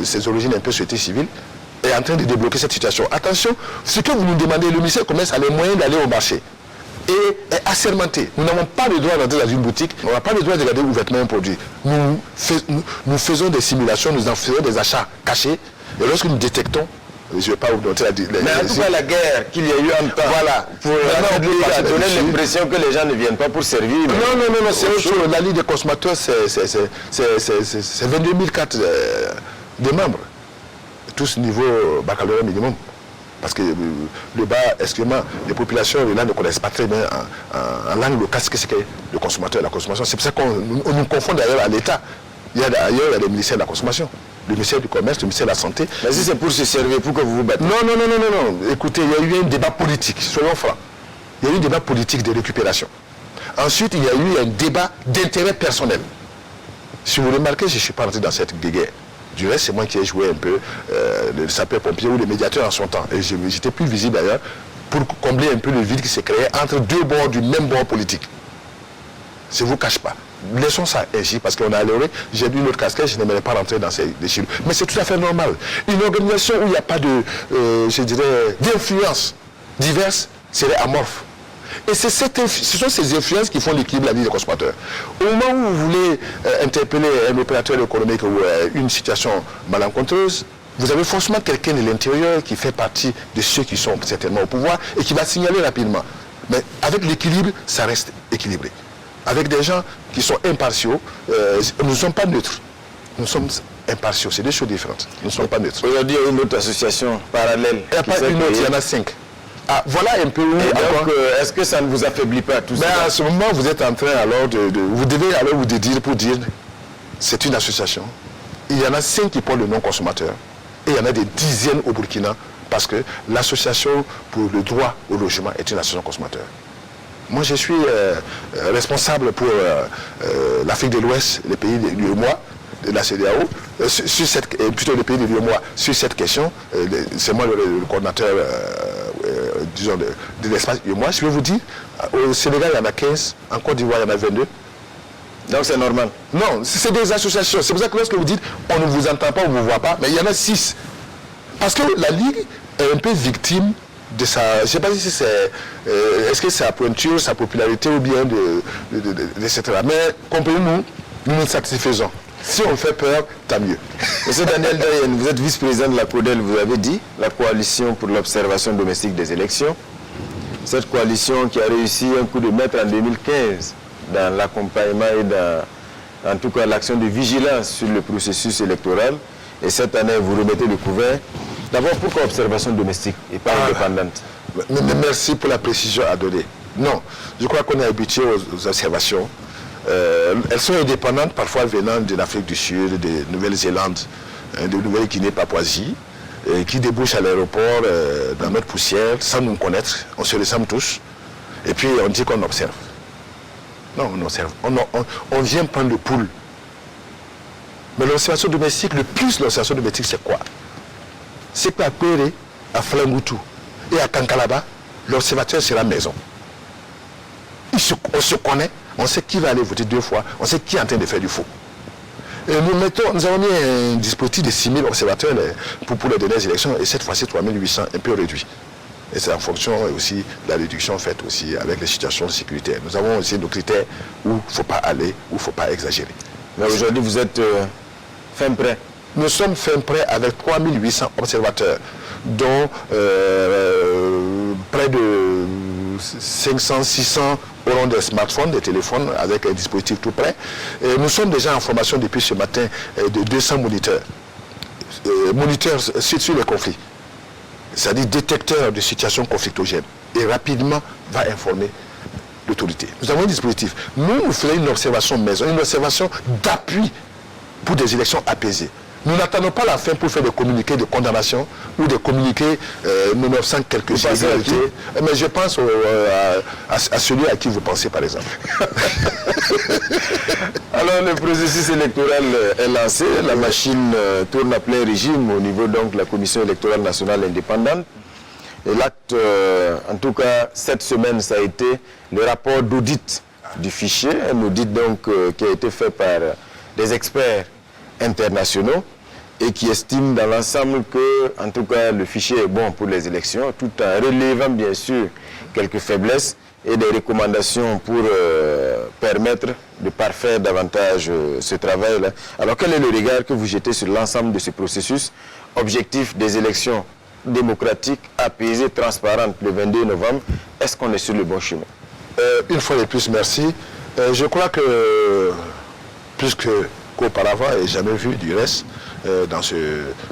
ses origines un peu société civile, est en train de débloquer cette situation. Attention, ce que vous nous demandez, le ministère du Commerce a les moyens d'aller au marché. Et est assermenté. Nous n'avons pas le droit d'entrer dans une boutique, on n'a pas le droit de regarder ouvertement un produit. Nous faisons des simulations, nous en faisons des achats cachés, et lorsque nous détectons, je ne vais pas vous donner
mais en tout cas, la guerre qu'il y a eu en temps,
voilà,
pour donner l'impression que les gens ne viennent pas pour servir.
Non, c'est autre chose. La Ligue des consommateurs, c'est 22 000 cartes de membres, tous niveau baccalauréat minimum. Parce que le bas, excusez-moi, les populations là ne connaissent pas très bien en langue locale ce que c'est que le consommateur et la consommation. C'est pour ça qu'on nous confond d'ailleurs à l'État. Il y a le ministère de la consommation, le ministère du Commerce, le ministère de la Santé.
Mais si c'est pour se servir, pour que vous vous battez.
Non. Écoutez, il y a eu un débat politique, soyons francs. Il y a eu un débat politique de récupération. Ensuite, il y a eu un débat d'intérêt personnel. Si vous remarquez, je ne suis pas rentré dans cette guerre. Du reste, c'est moi qui ai joué un peu le sapeur-pompier ou le médiateur en son temps. Et j'étais plus visible d'ailleurs pour combler un peu le vide qui s'est créé entre deux bords du même bord politique. Je ne vous cache pas. Laissons ça ainsi parce qu'on a allé, j'ai vu une autre casquette, je n'aimerais pas rentrer dans ces déchirures. Mais c'est tout à fait normal. Une organisation où il n'y a pas de, je dirais, d'influence diverse serait amorphe. Et ce sont ces influences qui font l'équilibre de la vie des consommateurs. Au moment où vous voulez interpeller un opérateur économique ou une situation malencontreuse, vous avez forcément quelqu'un de l'intérieur qui fait partie de ceux qui sont certainement au pouvoir et qui va signaler rapidement. Mais avec l'équilibre, ça reste équilibré. Avec des gens qui sont impartiaux, nous ne sommes pas neutres. Nous sommes impartiaux, c'est deux choses différentes. Nous ne sommes pas neutres.
Aujourd'hui, il y a une autre association parallèle.
Il n'y a pas une autre, il y en a 5. Ah, voilà un peu où...
donc, est-ce que ça ne vous affaiblit pas tout ça?
À ce moment, vous êtes en train alors vous devez alors vous dédire pour dire c'est une association. Il y en a 5 qui portent le nom consommateur. Et il y en a des dizaines au Burkina parce que l'association pour le droit au logement est une association consommateur. Moi, je suis responsable pour l'Afrique de l'Ouest, les pays de l'UEMOA, de la CEDEAO, plutôt les pays de l'UEMOA, sur cette question. C'est moi le coordinateur, disons, de l'espace UEMOA. Je vais vous dire, au Sénégal, il y en a 15, en Côte d'Ivoire, il y en a 22.
Donc c'est normal.
Non, c'est des associations. C'est pour ça que lorsque vous dites on ne vous entend pas, on ne vous voit pas, mais il y en a 6. Parce que la Ligue est un peu victime de sa... Je ne sais pas si c'est... est-ce que c'est sa pointure, sa popularité ou bien etc. Mais comprenez-nous, nous nous satisfaisons. Si on fait peur, tant mieux.
Monsieur Daniel Dayen, vous êtes vice-président de la CODEL, vous avez dit, la coalition pour l'observation domestique des élections. Cette coalition qui a réussi un coup de maître en 2015 dans l'accompagnement et dans, en tout cas, l'action de vigilance sur le processus électoral. Et cette année, vous remettez le couvert. D'abord, pourquoi observation domestique et pas indépendante?
Merci pour la précision à donner. Non, je crois qu'on est habitué aux observations. Elles sont indépendantes, parfois venant de l'Afrique du Sud, de Nouvelle-Zélande, de Nouvelle-Guinée, Papouasie, qui débouchent à l'aéroport dans notre poussière, sans nous connaître. On se ressemble tous. Et puis, on dit qu'on observe. Non, on observe. On vient prendre le pouls. Mais l'observation domestique, le plus l'observation domestique, c'est quoi? C'est qu'à Péré, à Flangoutou et à Kankalaba, l'observateur c'est la maison. On se connaît, on sait qui va aller voter 2 fois, on sait qui est en train de faire du faux. Et nous avons mis un dispositif de 6 000 observateurs pour les dernières élections, et cette fois-ci 3 800, un peu réduit. Et c'est en fonction aussi de la réduction faite aussi avec les situations sécuritaires. Nous avons aussi nos critères où il ne faut pas aller, où il ne faut pas exagérer.
Mais aujourd'hui, vous êtes fin prêt.
Nous sommes fin prêt avec 3 800 observateurs, dont près de 500, 600 auront des smartphones, des téléphones avec un dispositif tout prêt. Et nous sommes déjà en formation depuis ce matin de 200 moniteurs. Moniteurs sur les conflits, c'est-à-dire détecteurs de situations conflictogènes. Et rapidement va informer l'autorité. Nous avons un dispositif. Nous faisons une observation maison, une observation d'appui pour des élections apaisées. Nous n'attendons pas la fin pour faire des communiqués de condamnation ou des communiqués nonobstant quelques irrégularités. Mais je pense à celui à qui vous pensez, par exemple.
Alors, le processus électoral est lancé. La machine tourne à plein régime au niveau donc de la Commission électorale nationale indépendante. Et l'acte, en tout cas, cette semaine, ça a été le rapport d'audit du fichier. Un audit donc qui a été fait par des experts internationaux et qui estiment dans l'ensemble que, en tout cas, le fichier est bon pour les élections, tout en relevant bien sûr quelques faiblesses et des recommandations pour permettre de parfaire davantage ce travail-là. Alors, quel est le regard que vous jetez sur l'ensemble de ce processus? Objectif des élections démocratiques, apaisées, transparentes le 22 novembre. Est-ce qu'on est sur le bon chemin?
Une fois de plus, merci. Je crois que, plus qu'auparavant, et jamais vu du reste,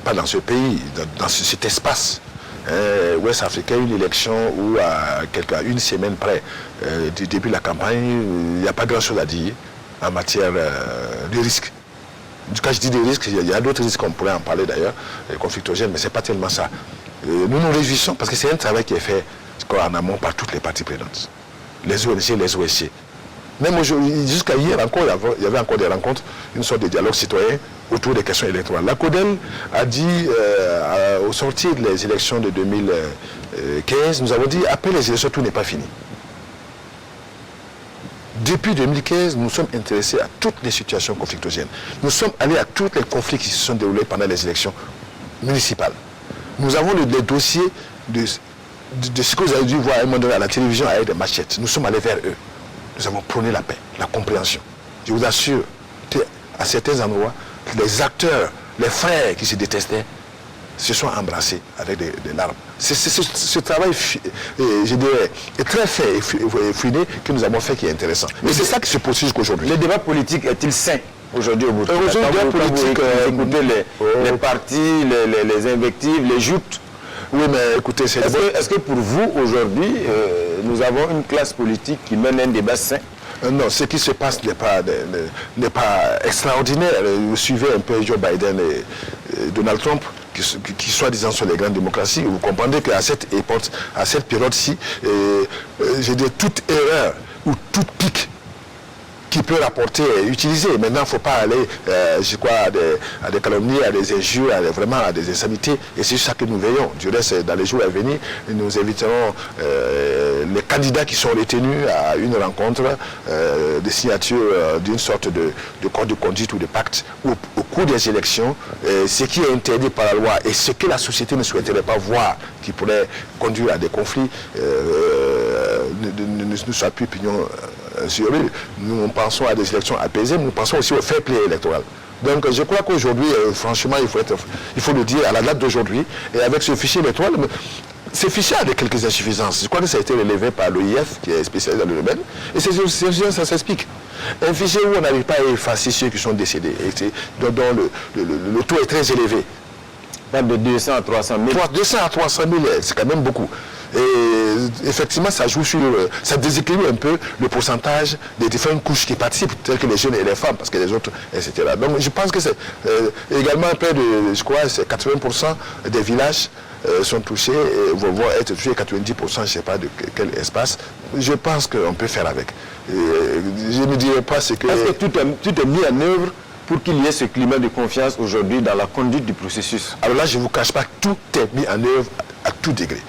pas dans ce pays, dans cet espace ouest africain, une élection où à une semaine près du début de la campagne, il n'y a pas grand-chose à dire en matière de risque. Quand je dis des risques, il y a d'autres risques, on pourrait en parler d'ailleurs, conflictogènes, mais ce n'est pas tellement ça. Nous nous réjouissons parce que c'est un travail qui est fait en amont par toutes les parties prenantes. Les ONG, les OSC. Même jusqu'à hier encore, il y avait encore des rencontres, une sorte de dialogue citoyen autour des questions électorales. La CODEL a dit, au sortir des élections de 2015, nous avons dit, après les élections, tout n'est pas fini. Depuis 2015, nous sommes intéressés à toutes les situations conflictogènes. Nous sommes allés à tous les conflits qui se sont déroulés pendant les élections municipales. Nous avons les dossiers de de ce que vous avez dû voir à un moment donné à la télévision avec des machettes. Nous sommes allés vers eux. Nous avons prôné la paix, la compréhension. Je vous assure qu'à certains endroits, les acteurs, les frères qui se détestaient, se sont embrassés avec des larmes. C'est ce travail, je dirais, très fait et fouiné que nous avons fait qui est intéressant. Et c'est ça qui se poursuit jusqu'aujourd'hui.
Le débat politique est-il sain aujourd'hui au Burkina?
Aujourd'hui, le débat politique,
écoutez les partis, les invectives, les joutes.
Oui, mais écoutez,
est-ce que pour vous, aujourd'hui, nous avons une classe politique qui mène un débat sain?
Non, ce qui se passe n'est pas extraordinaire. Vous suivez un peu Joe Biden et Donald Trump, qui soi-disant sont les grandes démocraties. Vous comprenez qu'à cette époque, à cette période-ci, je dis toute erreur ou toute pique qui peut rapporter et utiliser. Maintenant, il ne faut pas aller, je crois, à des calomnies, à des injures, vraiment à des insanités. Et c'est ça que nous veillons. Du reste, dans les jours à venir, nous inviterons les candidats qui sont retenus à une rencontre de signature d'une sorte de code de conduite ou de pacte au cours des élections, ce qui est interdit par la loi et ce que la société ne souhaiterait pas voir qui pourrait conduire à des conflits ne soit plus pignon sur lui. Nous pensons à des élections apaisées, mais nous pensons aussi au fair play électoral. Donc je crois qu'aujourd'hui, franchement, il faut le dire à la date d'aujourd'hui, et avec ce fichier électoral, ce fichier a quelques insuffisances. Je crois que ça a été relevé par l'OIF, qui est spécialisé dans le domaine, et ces insuffisances, ça s'explique. Un fichier où on n'arrive pas à effacer ceux qui sont décédés, et dont le taux est très élevé.
Pas de 200 à 300 000.
200 à 300 000, c'est quand même beaucoup. Et effectivement, ça joue sur, ça déséquilibre un peu le pourcentage des différentes couches qui participent, telles que les jeunes et les femmes, parce que les autres, etc. Donc je pense que c'est également près de, je crois, c'est 80% des villages sont touchés et vont être touchés, 90%, je ne sais pas de quel espace. Je pense qu'on peut faire avec. Je ne dirais pas ce que...
Est-ce que tout est mis en œuvre pour qu'il y ait ce climat de confiance aujourd'hui dans la conduite du processus?
Alors là, je ne vous cache pas que tout est mis en œuvre à tout degré.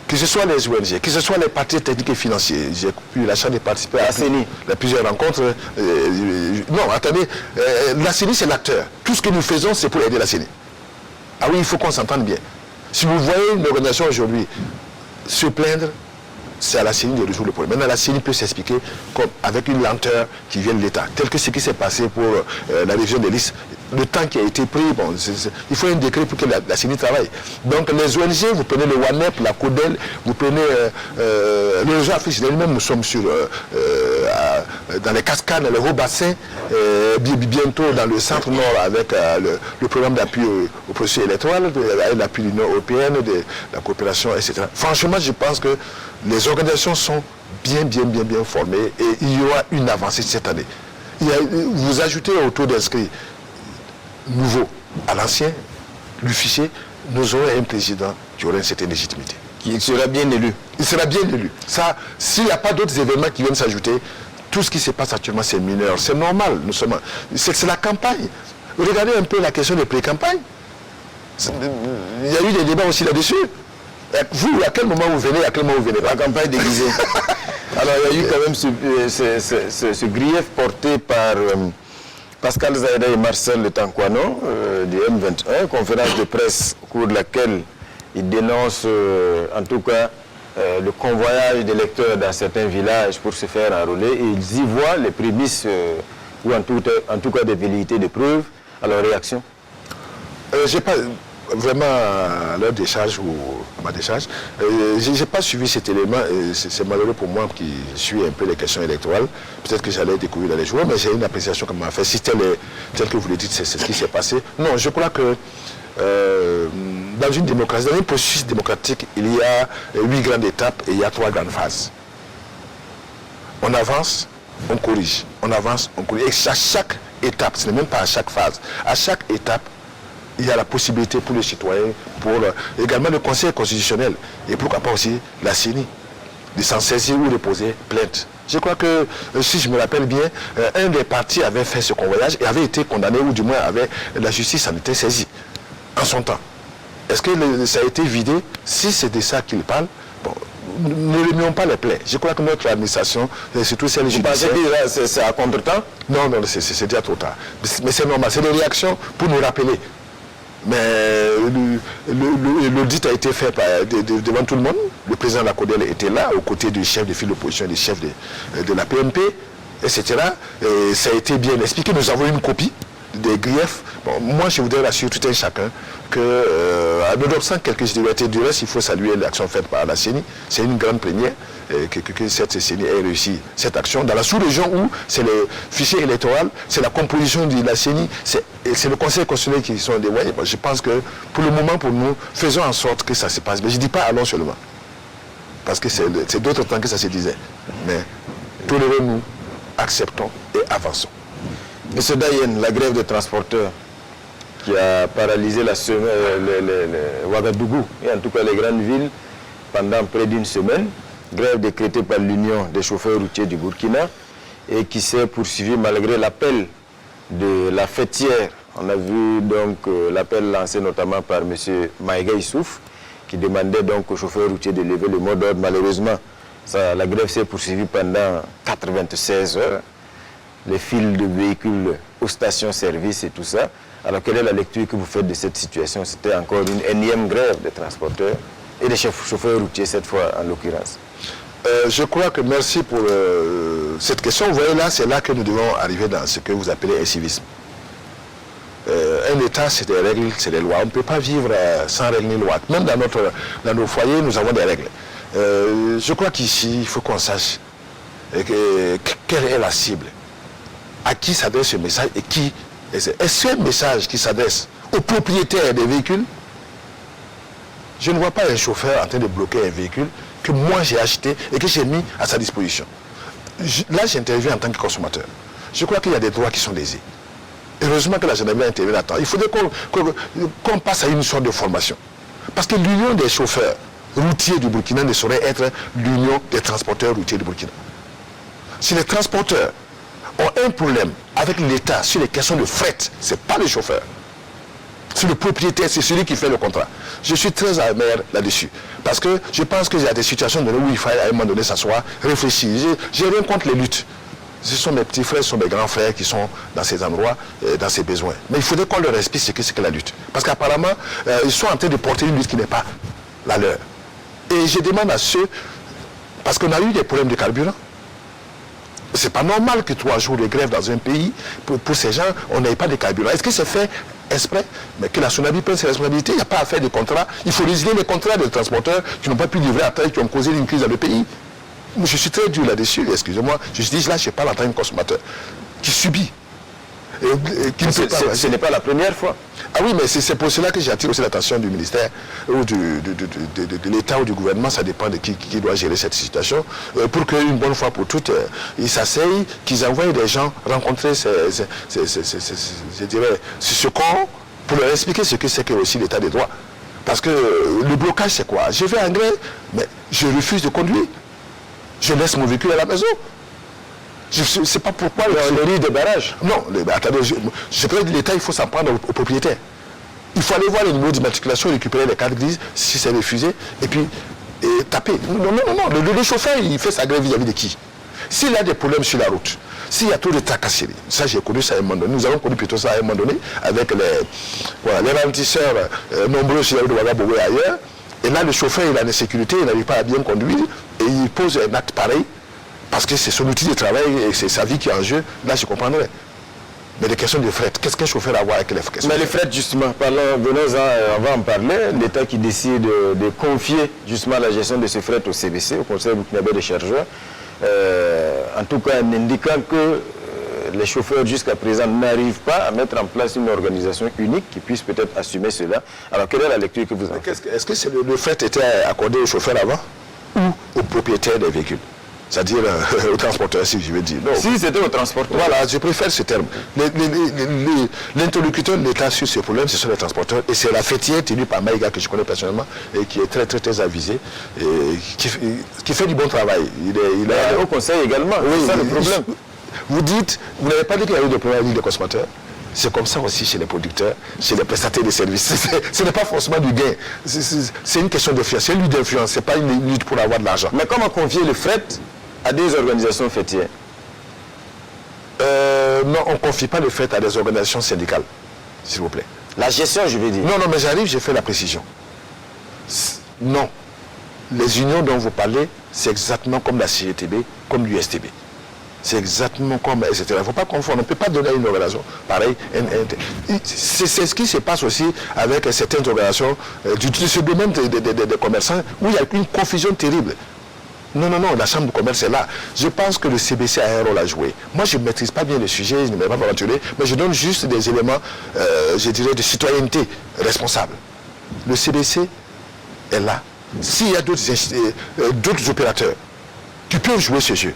Que ce soit les ONG, que ce soit les partis techniques et financiers. J'ai eu la chance de participer à plusieurs rencontres. Non, attendez, la CENI, c'est l'acteur. Tout ce que nous faisons, c'est pour aider la CENI. Ah oui, il faut qu'on s'entende bien. Si vous voyez une organisation aujourd'hui se plaindre, c'est à la CENI de résoudre le problème. Maintenant, la CENI peut s'expliquer comme avec une lenteur qui vient de l'État, tel que ce qui s'est passé pour la révision des listes. Le temps qui a été pris, bon, il faut un décret pour que la CENI travaille. Donc les ONG, vous prenez le WANEP, la CODEL, vous prenez le réseau africain lui-même, nous sommes dans les cascades, dans le haut bassin, bientôt dans le centre nord avec le programme d'appui au processus électoral, avec l'appui de l'Union européenne, de la coopération, etc. Franchement, je pense que les organisations sont bien formées et il y aura une avancée cette année. Vous ajoutez au taux d'inscrits nouveau à l'ancien, le fichier, nous aurons un président qui aura une certaine légitimité.
Qui sera bien élu.
Il sera bien élu. Ça, s'il n'y a pas d'autres événements qui viennent s'ajouter, tout ce qui se passe actuellement, c'est mineur. C'est normal. C'est la campagne. Regardez un peu la question des pré-campagnes. Il y a eu des débats aussi là-dessus. Vous, à quel moment vous venez, à quel moment vous venez pas?
La campagne déguisée. Alors, il y a eu quand même ce grief porté par Pascal Zaïda et Marcel Tankwano du M21, conférence de presse au cours de laquelle ils dénoncent en tout cas le convoyage des lecteurs dans certains villages pour se faire enrôler, et ils y voient les prémices ou en tout cas des velléités de preuves. Alors, réaction?
J'ai pas vraiment leur décharge ou ma décharge. Je n'ai pas suivi cet élément. C'est malheureux pour moi qui suis un peu les questions électorales. Peut-être que j'allais découvrir dans les jours, mais j'ai une appréciation comme m'a fait. Si tel que vous le dites, c'est ce qui s'est passé. Non, je crois que dans une démocratie, dans un processus démocratique, il y a 8 grandes étapes et il y a 3 grandes phases. On avance, on corrige. On avance, on corrige. Et à chaque étape, ce n'est même pas à chaque phase, à chaque étape, il y a la possibilité pour les citoyens, pour également le Conseil constitutionnel et pourquoi pas aussi la CENI, de s'en saisir ou de poser plainte. Je crois que, si je me rappelle bien, un des partis avait fait ce convoyage et avait été condamné, ou du moins la justice en était saisie en son temps. Est-ce que ça a été vidé? Si c'est de ça qu'il parle, bon, ne remuons pas les plaies. Je crois que notre administration, surtout celle judiciaire...
Vous pensez que c'est à contre-temps?
Non, c'est déjà trop tard. Mais c'est normal, c'est des réactions pour nous rappeler. Mais l'audit a été fait devant tout le monde. Le président de la CODEL était là, aux côtés du chef de file d'opposition, du chef de la PMP, etc. Et ça a été bien expliqué. Nous avons une copie des griefs. Bon, moi, je voudrais rassurer tout un chacun que, nonobstant quelques irrégularités du reste, il faut saluer l'action faite par la CENI. C'est une grande première que cette CENI ait réussi cette action. Dans la sous-région où c'est le fichier électoral, c'est la composition de la CENI, c'est le Conseil constitutionnel qui sont dévoyés. Bon, je pense que pour le moment, pour nous, faisons en sorte que ça se passe. Mais je ne dis pas allons seulement. Parce que c'est d'autres temps que ça se disait. Mais tolérons-nous, acceptons et avançons.
Monsieur Dayen, la grève des transporteurs qui a paralysé Ouagadougou et en tout cas les grandes villes pendant près d'une semaine, grève décrétée par l'Union des chauffeurs routiers du Burkina et qui s'est poursuivie malgré l'appel de la fêtière. On a vu donc l'appel lancé notamment par M. Maïga Issouf qui demandait donc aux chauffeurs routiers de lever le mot d'ordre. Malheureusement, la grève s'est poursuivie pendant 96 heures. Les fils de véhicules aux stations-service et tout ça. Alors, quelle est la lecture que vous faites de cette situation? C'était encore une énième grève des transporteurs et des chauffeurs routiers, cette fois en l'occurrence.
Je crois que merci pour cette question. Vous voyez là, c'est là que nous devons arriver dans ce que vous appelez un civisme. Un État, c'est des règles, c'est des lois. On ne peut pas vivre sans règles ni lois. Même dans nos foyers, nous avons des règles. Je crois qu'ici, il faut qu'on sache quelle est la cible. À qui s'adresse ce message et qui est-ce un message qui s'adresse aux propriétaires des véhicules? Je ne vois pas un chauffeur en train de bloquer un véhicule que moi j'ai acheté et que j'ai mis à sa disposition. Là, j'interviens en tant que consommateur. Je crois qu'il y a des droits qui sont lésés. Heureusement que la gendarmerie intervient à temps. Il faudrait qu'on passe à une sorte de formation. Parce que l'union des chauffeurs routiers du Burkina ne saurait être l'union des transporteurs routiers du Burkina. Si les transporteurs ont un problème avec l'État sur les questions de fret, ce n'est pas le chauffeur. C'est le propriétaire, c'est celui qui fait le contrat. Je suis très amer là-dessus. Parce que je pense qu'il y a des situations où il faut à un moment donné s'asseoir, réfléchir. J'ai rien contre les luttes. Ce sont mes petits frères, ce sont mes grands frères qui sont dans ces endroits, dans ces besoins. Mais il faudrait qu'on leur explique ce que la lutte. Parce qu'apparemment, ils sont en train de porter une lutte qui n'est pas la leur. Et je demande à ceux, parce qu'on a eu des problèmes de carburant. C'est pas normal que 3 jours de grève dans un pays, pour ces gens, on n'ait pas de carburant. Est-ce que c'est fait exprès? Mais que la SONABI prenne ses responsabilités, il n'y a pas à faire de contrat. Il faut résilier les contrats des transporteurs qui n'ont pas pu livrer à temps et qui ont causé une crise dans le pays. Je suis très dur là-dessus, excusez-moi. Je dis là, je parle en tant que consommateur qui subit.
Ce n'est pas la première fois.
Ah oui, mais c'est pour cela que j'attire aussi l'attention du ministère ou de l'État ou du gouvernement, ça dépend de qui doit gérer cette situation, pour qu'une bonne fois pour toutes, ils s'asseyent, qu'ils envoient des gens rencontrer ce corps pour leur expliquer ce que c'est que aussi l'état des droits. Parce que le blocage, c'est quoi? Je vais en grève, mais je refuse de conduire. Je laisse mon véhicule à la maison. Je ne sais pas pourquoi
le riz de barrage.
Non, attendez, je crois que l'État, il faut s'en prendre aux propriétaires. Il faut aller voir le numéro d'immatriculation, récupérer les cartes grises, si c'est refusé, et puis taper. Non. Le chauffeur, il fait sa grève vis-à-vis de qui? S'il a des problèmes sur la route, s'il y a trop de tracasseries, ça j'ai connu ça à un moment donné, nous avons connu plutôt ça à un moment donné, avec les ralentisseurs nombreux sur la route de Ouagadougou et ailleurs, et là le chauffeur, il a une sécurité, il n'arrive pas à bien conduire, et il pose un acte pareil, parce que c'est son outil de travail et c'est sa vie qui est en jeu, là je comprendrais. Mais les questions de fret, qu'est-ce qu'un chauffeur a à voir avec les questions?
Mais les fret, justement, venons-en, on va en parler. L'État qui décide de confier justement la gestion de ce fret au CBC, au Conseil burkinabé des chargeurs, en tout cas en indiquant que les chauffeurs jusqu'à présent n'arrivent pas à mettre en place une organisation unique qui puisse peut-être assumer cela. Alors quelle est la lecture que vous en faites?
Est-ce que le fret était accordé aux chauffeurs avant ou aux propriétaires des véhicules? C'est-à-dire aux transporteurs, si je veux dire.
Non. Si c'était aux transporteurs.
Voilà, je préfère ce terme. L'interlocuteur de l'État sur ce problème, ce sont les transporteurs. Et c'est la fêtière tenue par Maïga, que je connais personnellement, et qui est très, très, très avisée, et qui fait du bon travail. Il
est au conseil également, oui, c'est ça le problème.
Vous dites, vous n'avez pas dit qu'il y a eu des problèmes avec les consommateurs? C'est comme ça aussi chez les producteurs, chez les prestataires de services. Ce n'est pas forcément du gain. C'est une question d'influence. C'est une lutte d'influence, ce n'est pas une lutte pour avoir de l'argent.
Mais comment confier le fret à des organisations fêtières?
Non, on ne confie pas le fait à des organisations syndicales. s'il vous plaît.
La gestion, je veux dire.
Non, mais j'arrive, j'ai fait la précision. Non. Les unions dont vous parlez, c'est exactement comme la CGTB, comme l'USTB. C'est exactement comme, etc. Il ne faut pas confondre, on ne peut pas donner une organisation pareille. C'est ce qui se passe aussi avec certaines organisations du ce domaine des commerçants, où il y a une confusion terrible. Non, la chambre de commerce est là. Je pense que le CBC a un rôle à jouer. Moi, je ne maîtrise pas bien le sujet, je ne vais pas m'aventurer, mais je donne juste des éléments, je dirais, de citoyenneté responsable. Le CBC est là. S'il y a d'autres opérateurs qui peuvent jouer ce jeu,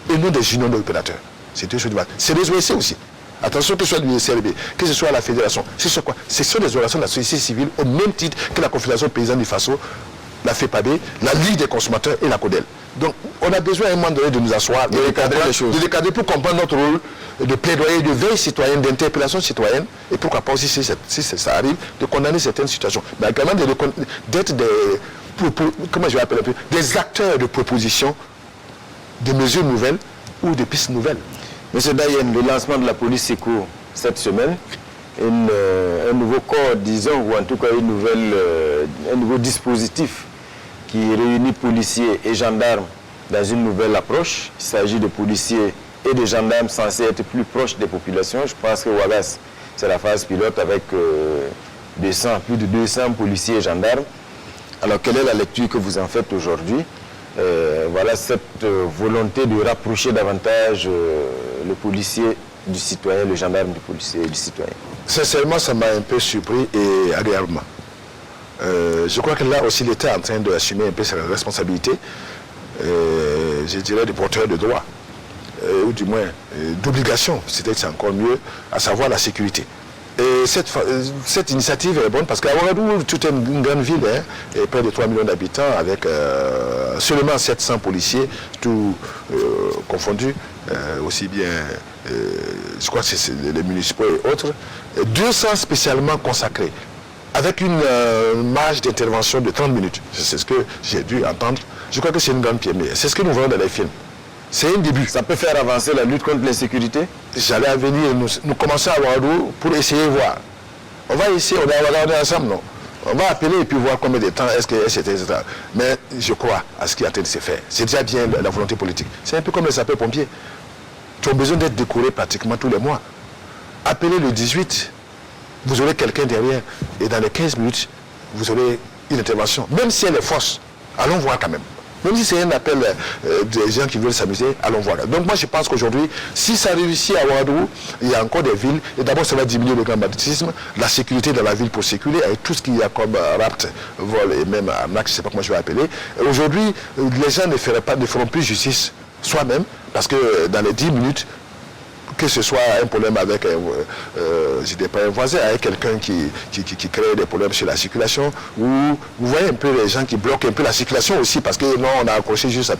et non des unions d'opérateurs, c'est deux choses de base. C'est les OSC aussi. Attention, que ce soit l'USLB, que ce soit la fédération, ce sont quoi? Ce sont des organisations de la société civile au même titre que la Confédération paysanne du Faso, la FEPAB, la Ligue des consommateurs et la CODEL. Donc, on a besoin à un moment donné de nous asseoir, de recadrer les choses, de recadrer pour comprendre notre rôle de plaidoyer, de veille citoyenne, d'interpellation citoyenne, et pourquoi pas aussi, si ça arrive, de condamner certaines situations. Mais également d'être des, comment je vais appeler un peu, des acteurs de proposition, de mesures nouvelles ou de pistes nouvelles.
Monsieur Dayen, le lancement de la police secours cette semaine, un nouveau corps, disons, ou en tout cas un nouveau dispositif qui réunit policiers et gendarmes dans une nouvelle approche. Il s'agit de policiers et de gendarmes censés être plus proches des populations. Je pense que Ouagas, c'est la phase pilote avec plus de 200 policiers et gendarmes. Alors, quelle est la lecture que vous en faites aujourd'hui? Voilà cette volonté de rapprocher davantage le policier du citoyen, le gendarme du policier et du citoyen.
Sincèrement, ça m'a un peu surpris et agréablement. Je crois que là aussi l'État est en train d'assumer un peu ses responsabilités, je dirais, de porteur de droit, ou du moins d'obligation, c'est encore mieux, à savoir la sécurité. Et cette initiative est bonne parce qu'à Ouagadougou, toute une grande ville, et près de 3 millions d'habitants, avec seulement 700 policiers, tout confondus, aussi bien, je crois que c'est les municipaux et autres, 200 spécialement consacrés, avec une marge d'intervention de 30 minutes. C'est ce que j'ai dû entendre. Je crois que c'est une grande première. C'est ce que nous voyons dans les films. C'est un début.
Ça peut faire avancer la lutte contre l'insécurité?
J'allais à venir, nous commençons à Ouagadougou pour essayer de voir. On va essayer, on va regarder ensemble, non? On va appeler et puis voir combien de temps est-ce que, etc. Mais je crois à ce qui est en train de se faire. C'est déjà bien la volonté politique. C'est un peu comme les sapeurs-pompiers. Tu as besoin d'être décoré pratiquement tous les mois. Appelez le 18, vous aurez quelqu'un derrière. Et dans les 15 minutes, vous aurez une intervention. Même si elle est fausse, allons voir quand même. Même si c'est un appel des gens qui veulent s'amuser, allons voir. Donc moi je pense qu'aujourd'hui, si ça réussit à Ouagadougou, il y a encore des villes, et d'abord ça va diminuer le grand banditisme, la sécurité dans la ville pour circuler, avec tout ce qu'il y a comme rapt, vol et même arnaque, je ne sais pas comment je vais appeler. Aujourd'hui, les gens ne feront plus justice soi-même, parce que dans les 10 minutes, que ce soit un problème avec je dis pas un voisin, avec quelqu'un qui crée des problèmes sur la circulation, ou vous voyez un peu les gens qui bloquent un peu la circulation aussi, parce que non, on a accroché juste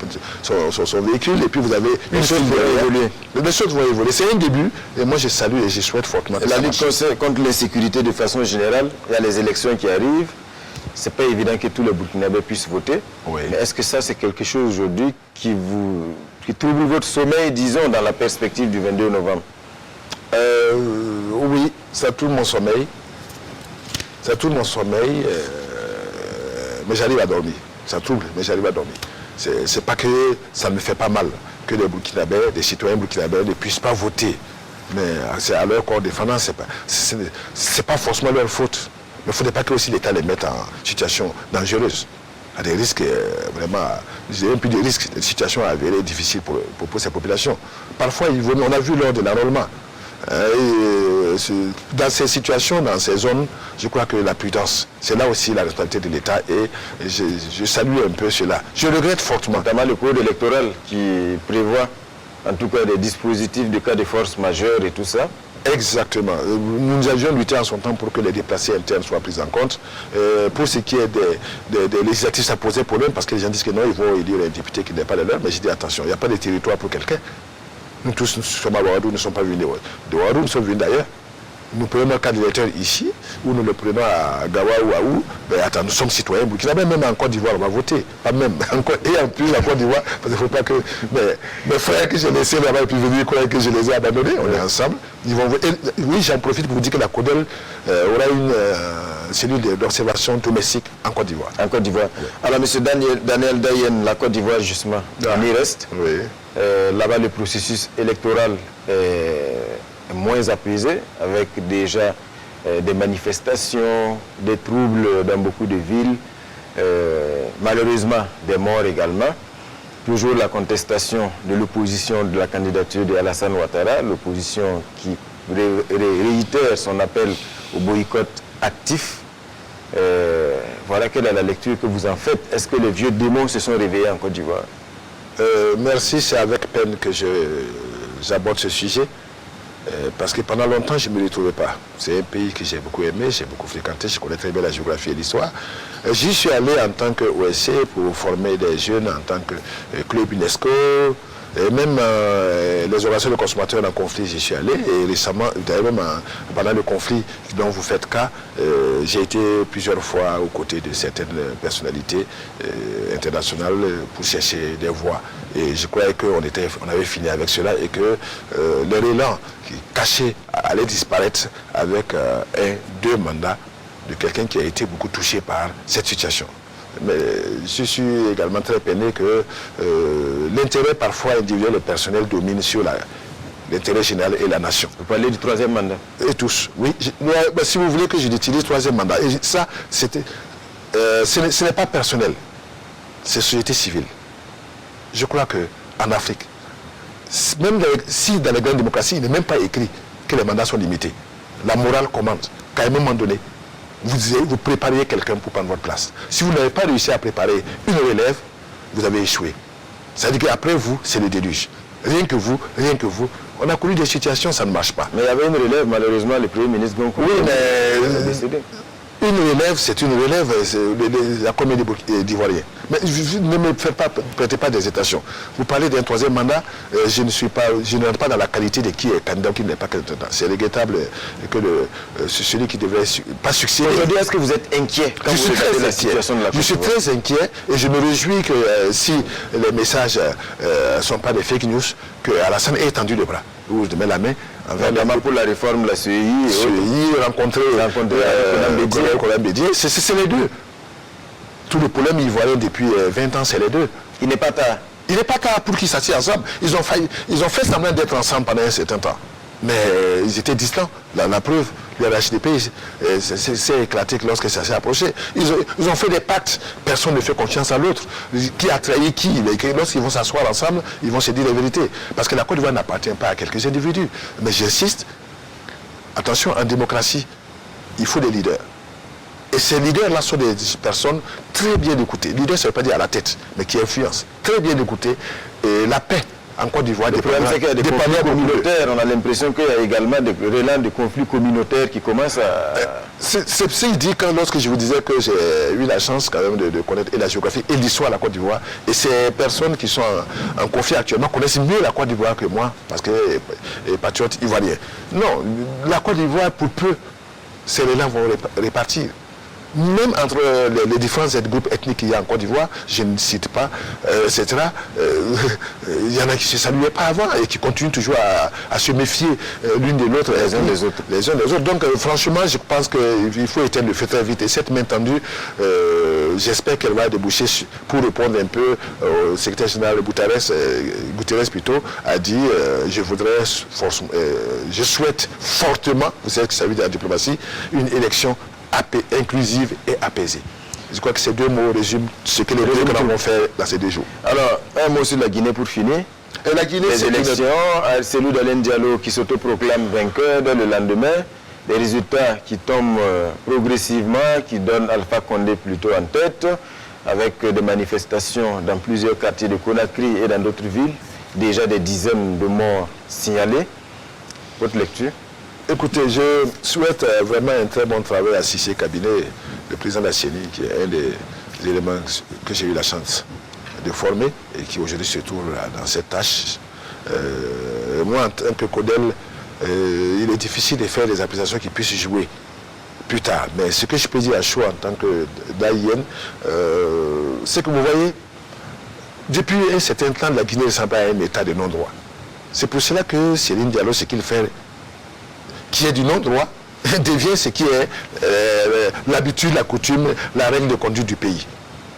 son véhicule, et puis vous avez
une chose qui va évoluer.
Les choses vont évoluer. C'est un début, et moi je salue et je souhaite fortement que
la lutte contre l'insécurité de façon générale, il y a les élections qui arrivent. C'est pas évident que tous les Burkinabés puissent voter.
Oui.
Mais est-ce que ça, c'est quelque chose aujourd'hui qui trouble votre sommeil, disons, dans la perspective du 22 novembre?
Oui, ça trouble mon sommeil. Ça trouble mon sommeil, mais j'arrive à dormir. Ça trouble, mais j'arrive à dormir. C'est pas que ça me fait pas mal que les Burkinabés, des citoyens burkinabés ne puissent pas voter. Mais c'est à leur corps défendant, c'est pas forcément leur faute. Mais il ne faudrait pas que aussi l'État les mette en situation dangereuse. À des risques, vraiment, j'ai un peu de risques, des situations avérées difficiles pour ces populations. Parfois, on a vu lors de l'enrôlement. Dans ces situations, dans ces zones, je crois que la prudence, c'est là aussi la responsabilité de l'État et je salue un peu cela. Je regrette fortement.
Notamment le code électoral qui prévoit en tout cas des dispositifs de cas de force majeure et tout ça.
Exactement. Nous avions lutté en son temps pour que les déplacés internes soient pris en compte. Pour ce qui est des législatives, ça posait problème parce que les gens disent que non, ils vont élire un député qui n'est pas le leur. Mais j'ai dit attention, il n'y a pas de territoire pour quelqu'un. Nous tous, nous sommes à Ouagadougou, nous ne sommes pas venus de Ouagadougou, nous sommes venus d'ailleurs. nous prenons notre candidature ici, ou nous le prenons à Gawa ou à où, ben attends, nous sommes citoyens burkinabés, même en Côte d'Ivoire, on va voter. Pas même, et en plus en Côte d'Ivoire, parce qu'il ne faut pas que mes frères que j'ai laissés là-bas et puis venir croire que je les ai abandonnés, on est ensemble. Ils vont voter. Et, oui, j'en profite pour vous dire que la CODEL aura une cellule d'observation domestique en Côte d'Ivoire.
En Côte d'Ivoire. Oui. Alors, M. Daniel Dayen, la Côte d'Ivoire, justement, on y reste.
Oui.
Là-bas, le processus électoral est moins apaisé, avec déjà des manifestations, des troubles dans beaucoup de villes, malheureusement des morts également. Toujours la contestation de l'opposition de la candidature de Alassane Ouattara, l'opposition qui réitère son appel au boycott actif. Voilà quelle est la lecture que vous en faites. Est-ce que les vieux démons se sont réveillés en Côte d'Ivoire?
Merci, c'est avec peine que j'aborde ce sujet. Parce que pendant longtemps, je ne me le trouvais pas. C'est un pays que j'ai beaucoup aimé, j'ai beaucoup fréquenté, je connais très bien la géographie et l'histoire. J'y suis allé en tant qu'OSC pour former des jeunes en tant que club UNESCO. Et même les organisations de consommateurs en conflit, j'y suis allé. Et récemment, d'ailleurs même pendant le conflit dont vous faites cas, j'ai été plusieurs fois aux côtés de certaines personnalités internationales pour chercher des voies. Et je croyais qu'on avait fini avec cela et que leur élan qui caché allait disparaître avec deux mandats de quelqu'un qui a été beaucoup touché par cette situation. Mais je suis également très peiné que l'intérêt parfois individuel et personnel domine sur l'intérêt général et la nation.
Vous parlez du troisième mandat?
Et tous, oui. Si vous voulez que je utilise troisième mandat, et ça, ce n'est pas personnel, c'est société civile. Je crois qu'en Afrique, même si dans les grandes démocraties, il n'est même pas écrit que les mandats sont limités, la morale commande qu'à un moment donné, vous prépariez quelqu'un pour prendre votre place. Si vous n'avez pas réussi à préparer une relève, vous avez échoué. C'est-à-dire qu'après vous, c'est le déluge. Rien que vous. On a connu des situations, ça ne marche pas.
Mais il y avait une relève, malheureusement, le Premier ministre Gonko.
Oui, mais décédé. Une relève, c'est une relève, la commune d'Ivoiriens. Mais ne me prêtez pas d'hésitation. Vous parlez d'un troisième mandat, je ne rentre pas dans la qualité de qui est candidat ou qui n'est pas candidat. C'est regrettable que celui qui devrait pas succéder.
Aujourd'hui, est-ce que vous êtes inquiet quand vous regardez la situation de la Côte d'Ivoire?
Je suis très inquiet et je me réjouis que si les messages ne sont pas des fake news, que Alassane ait tendu le bras, ou je mets la main,
notamment pour la réforme de la CEI,
rencontrer Colin Bédier, c'est les deux. Tout le problème ivoirien depuis 20 ans, c'est les deux.
Il n'est pas tard. Il n'est pas tard
pour qu'ils s'assient ensemble. Ils ont fait semblant d'être ensemble pendant un certain temps. Mais ils étaient distants. La preuve, le RHDP s'est éclaté lorsque ça s'est approché. Ils ont fait des pactes. Personne ne fait confiance à l'autre. Qui a trahi qui? Lorsqu'ils vont s'asseoir ensemble, ils vont se dire la vérité. Parce que la Côte d'Ivoire n'appartient pas à quelques individus. Mais j'insiste, attention, en démocratie, il faut des leaders. Et ces leaders-là sont des personnes très bien écoutées. Leader, ça ne veut pas dire à la tête, mais qui influencent. Très bien écoutées. Et la paix en Côte d'Ivoire.
Le problème, c'est qu'il y a des conflits communautaires. On a l'impression qu'il y a également des relents de conflits communautaires qui commencent à...
C'est dit que lorsque je vous disais que j'ai eu la chance quand même de connaître et la géographie et l'histoire de la Côte d'Ivoire, et ces personnes qui sont en conflit actuellement connaissent mieux la Côte d'Ivoire que moi, parce que les patriotes ivoiriens. Non, la Côte d'Ivoire, pour peu, ces relents vont répartir. Même entre les différents groupes ethniques qu'il y a en Côte d'Ivoire, je ne cite pas, etc., il y en a qui ne se saluaient pas avant et qui continuent toujours à se méfier l'une de l'autre, les uns des autres. Donc, franchement, je pense qu'il faut éteindre le feu très vite. Et cette main tendue, j'espère qu'elle va déboucher pour répondre un peu au secrétaire général Guterres plutôt, a dit je souhaite fortement, vous savez que ça veut dire la diplomatie, une élection inclusive et apaisée. Je crois que ces deux mots résument ce que les deux que nous avons fait dans ces 2 jours.
Alors, un mot sur la Guinée pour finir.
Et la Guinée,
les élections, celui d'Alain Diallo qui s'autoproclame vainqueur dès le lendemain, des résultats qui tombent progressivement, qui donnent Alpha Condé plutôt en tête, avec des manifestations dans plusieurs quartiers de Conakry et dans d'autres villes, déjà des dizaines de morts signalés. Votre lecture?
Écoutez, je souhaite vraiment un très bon travail à Cissé Cabinet, le président de la CENI, qui est un des éléments que j'ai eu la chance de former et qui aujourd'hui se trouve dans cette tâche. Moi, en tant que CODEL, il est difficile de faire des appréciations qui puissent jouer plus tard. Mais ce que je peux dire à chaud en tant que d'AIN, c'est que vous voyez, depuis un certain temps, la Guinée ressemble à un état de non-droit. C'est pour cela que Céline Diallo, ce qu'il fait, qui est du non-droit, devient ce qui est l'habitude, la coutume, la règle de conduite du pays.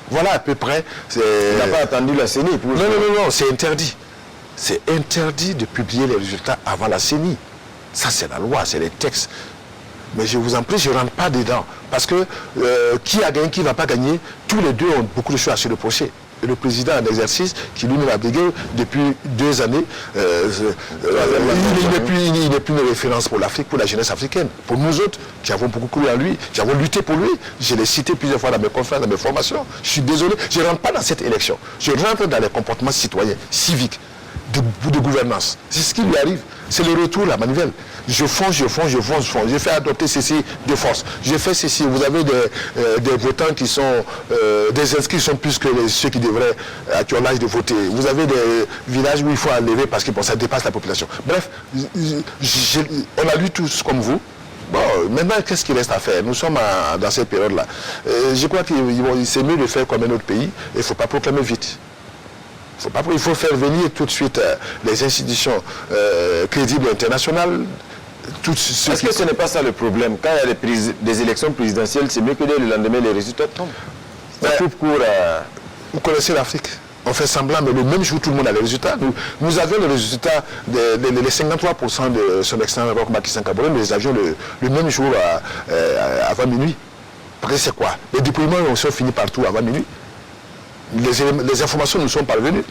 Voilà à peu près.
Il n'a pas attendu la CENI pour...
Non, c'est interdit. C'est interdit de publier les résultats avant la CENI. Ça, c'est la loi, c'est les textes. Mais je vous en prie, je ne rentre pas dedans. Parce que qui a gagné, qui ne va pas gagner, tous les deux ont beaucoup de choses à se reprocher. Et le président en exercice, qui lui-même a brigué depuis 2 années, il n'est plus une référence pour l'Afrique, pour la jeunesse africaine. Pour nous autres, qui avons beaucoup cru en lui, qui avons lutté pour lui, je l'ai cité plusieurs fois dans mes conférences, dans mes formations. Je suis désolé, je ne rentre pas dans cette élection. Je rentre dans les comportements citoyens, civiques, de gouvernance. C'est ce qui lui arrive. C'est le retour, la manivelle. Je fonce. Je fais adopter ceci de force. Je fais ceci. Vous avez des votants qui sont, des inscrits qui sont plus que ceux qui devraient, qui ont l'âge de voter. Vous avez des villages où il faut enlever parce que ça dépasse la population. Bref, on a lu tous comme vous. Bon, maintenant, qu'est-ce qu'il reste à faire? Nous sommes dans cette période-là. Je crois que c'est mieux de faire comme un autre pays. Il ne faut pas proclamer vite. Il faut faire venir tout de suite les institutions crédibles internationales.
Est-ce que ce n'est pas ça le problème? Quand il y a des élections présidentielles, c'est mieux que dès le lendemain, les résultats tombent. Ça coupe court à...
Vous connaissez l'Afrique. On fait semblant, mais le même jour, tout le monde a les résultats. Nous avions les résultats, les 53% de son excellent Roch Macky Sall Cameroun, nous les avions le même jour avant minuit. Après, c'est quoi? Les déploiements sont finis partout avant minuit. Les informations nous sont parvenues.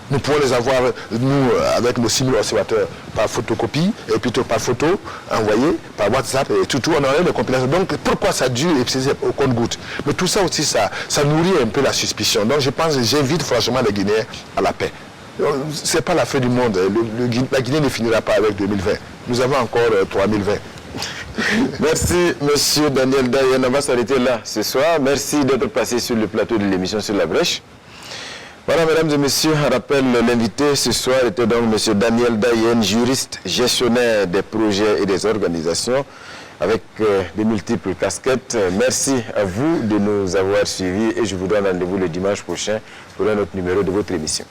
Nous pouvons les avoir, nous, avec nos 6000 observateurs, par photocopie, et plutôt par photo, envoyée, par WhatsApp, et tout, on aurait les compilations. Donc, pourquoi ça dure et c'est au compte-gouttes? Mais tout ça aussi, ça nourrit un peu la suspicion. Donc, j'invite franchement les Guinéens à la paix. Ce n'est pas la fin du monde. La Guinée ne finira pas avec 2020. Nous avons encore 3020.
Merci, monsieur Daniel Dayen. On va s'arrêter là ce soir. Merci d'être passé sur le plateau de l'émission Sur la Brèche. Voilà, mesdames et messieurs, un rappel, l'invité ce soir était donc monsieur Daniel Dayen, juriste, gestionnaire des projets et des organisations, avec de multiples casquettes. Merci à vous de nous avoir suivis et je vous donne rendez-vous le dimanche prochain pour un autre numéro de votre émission.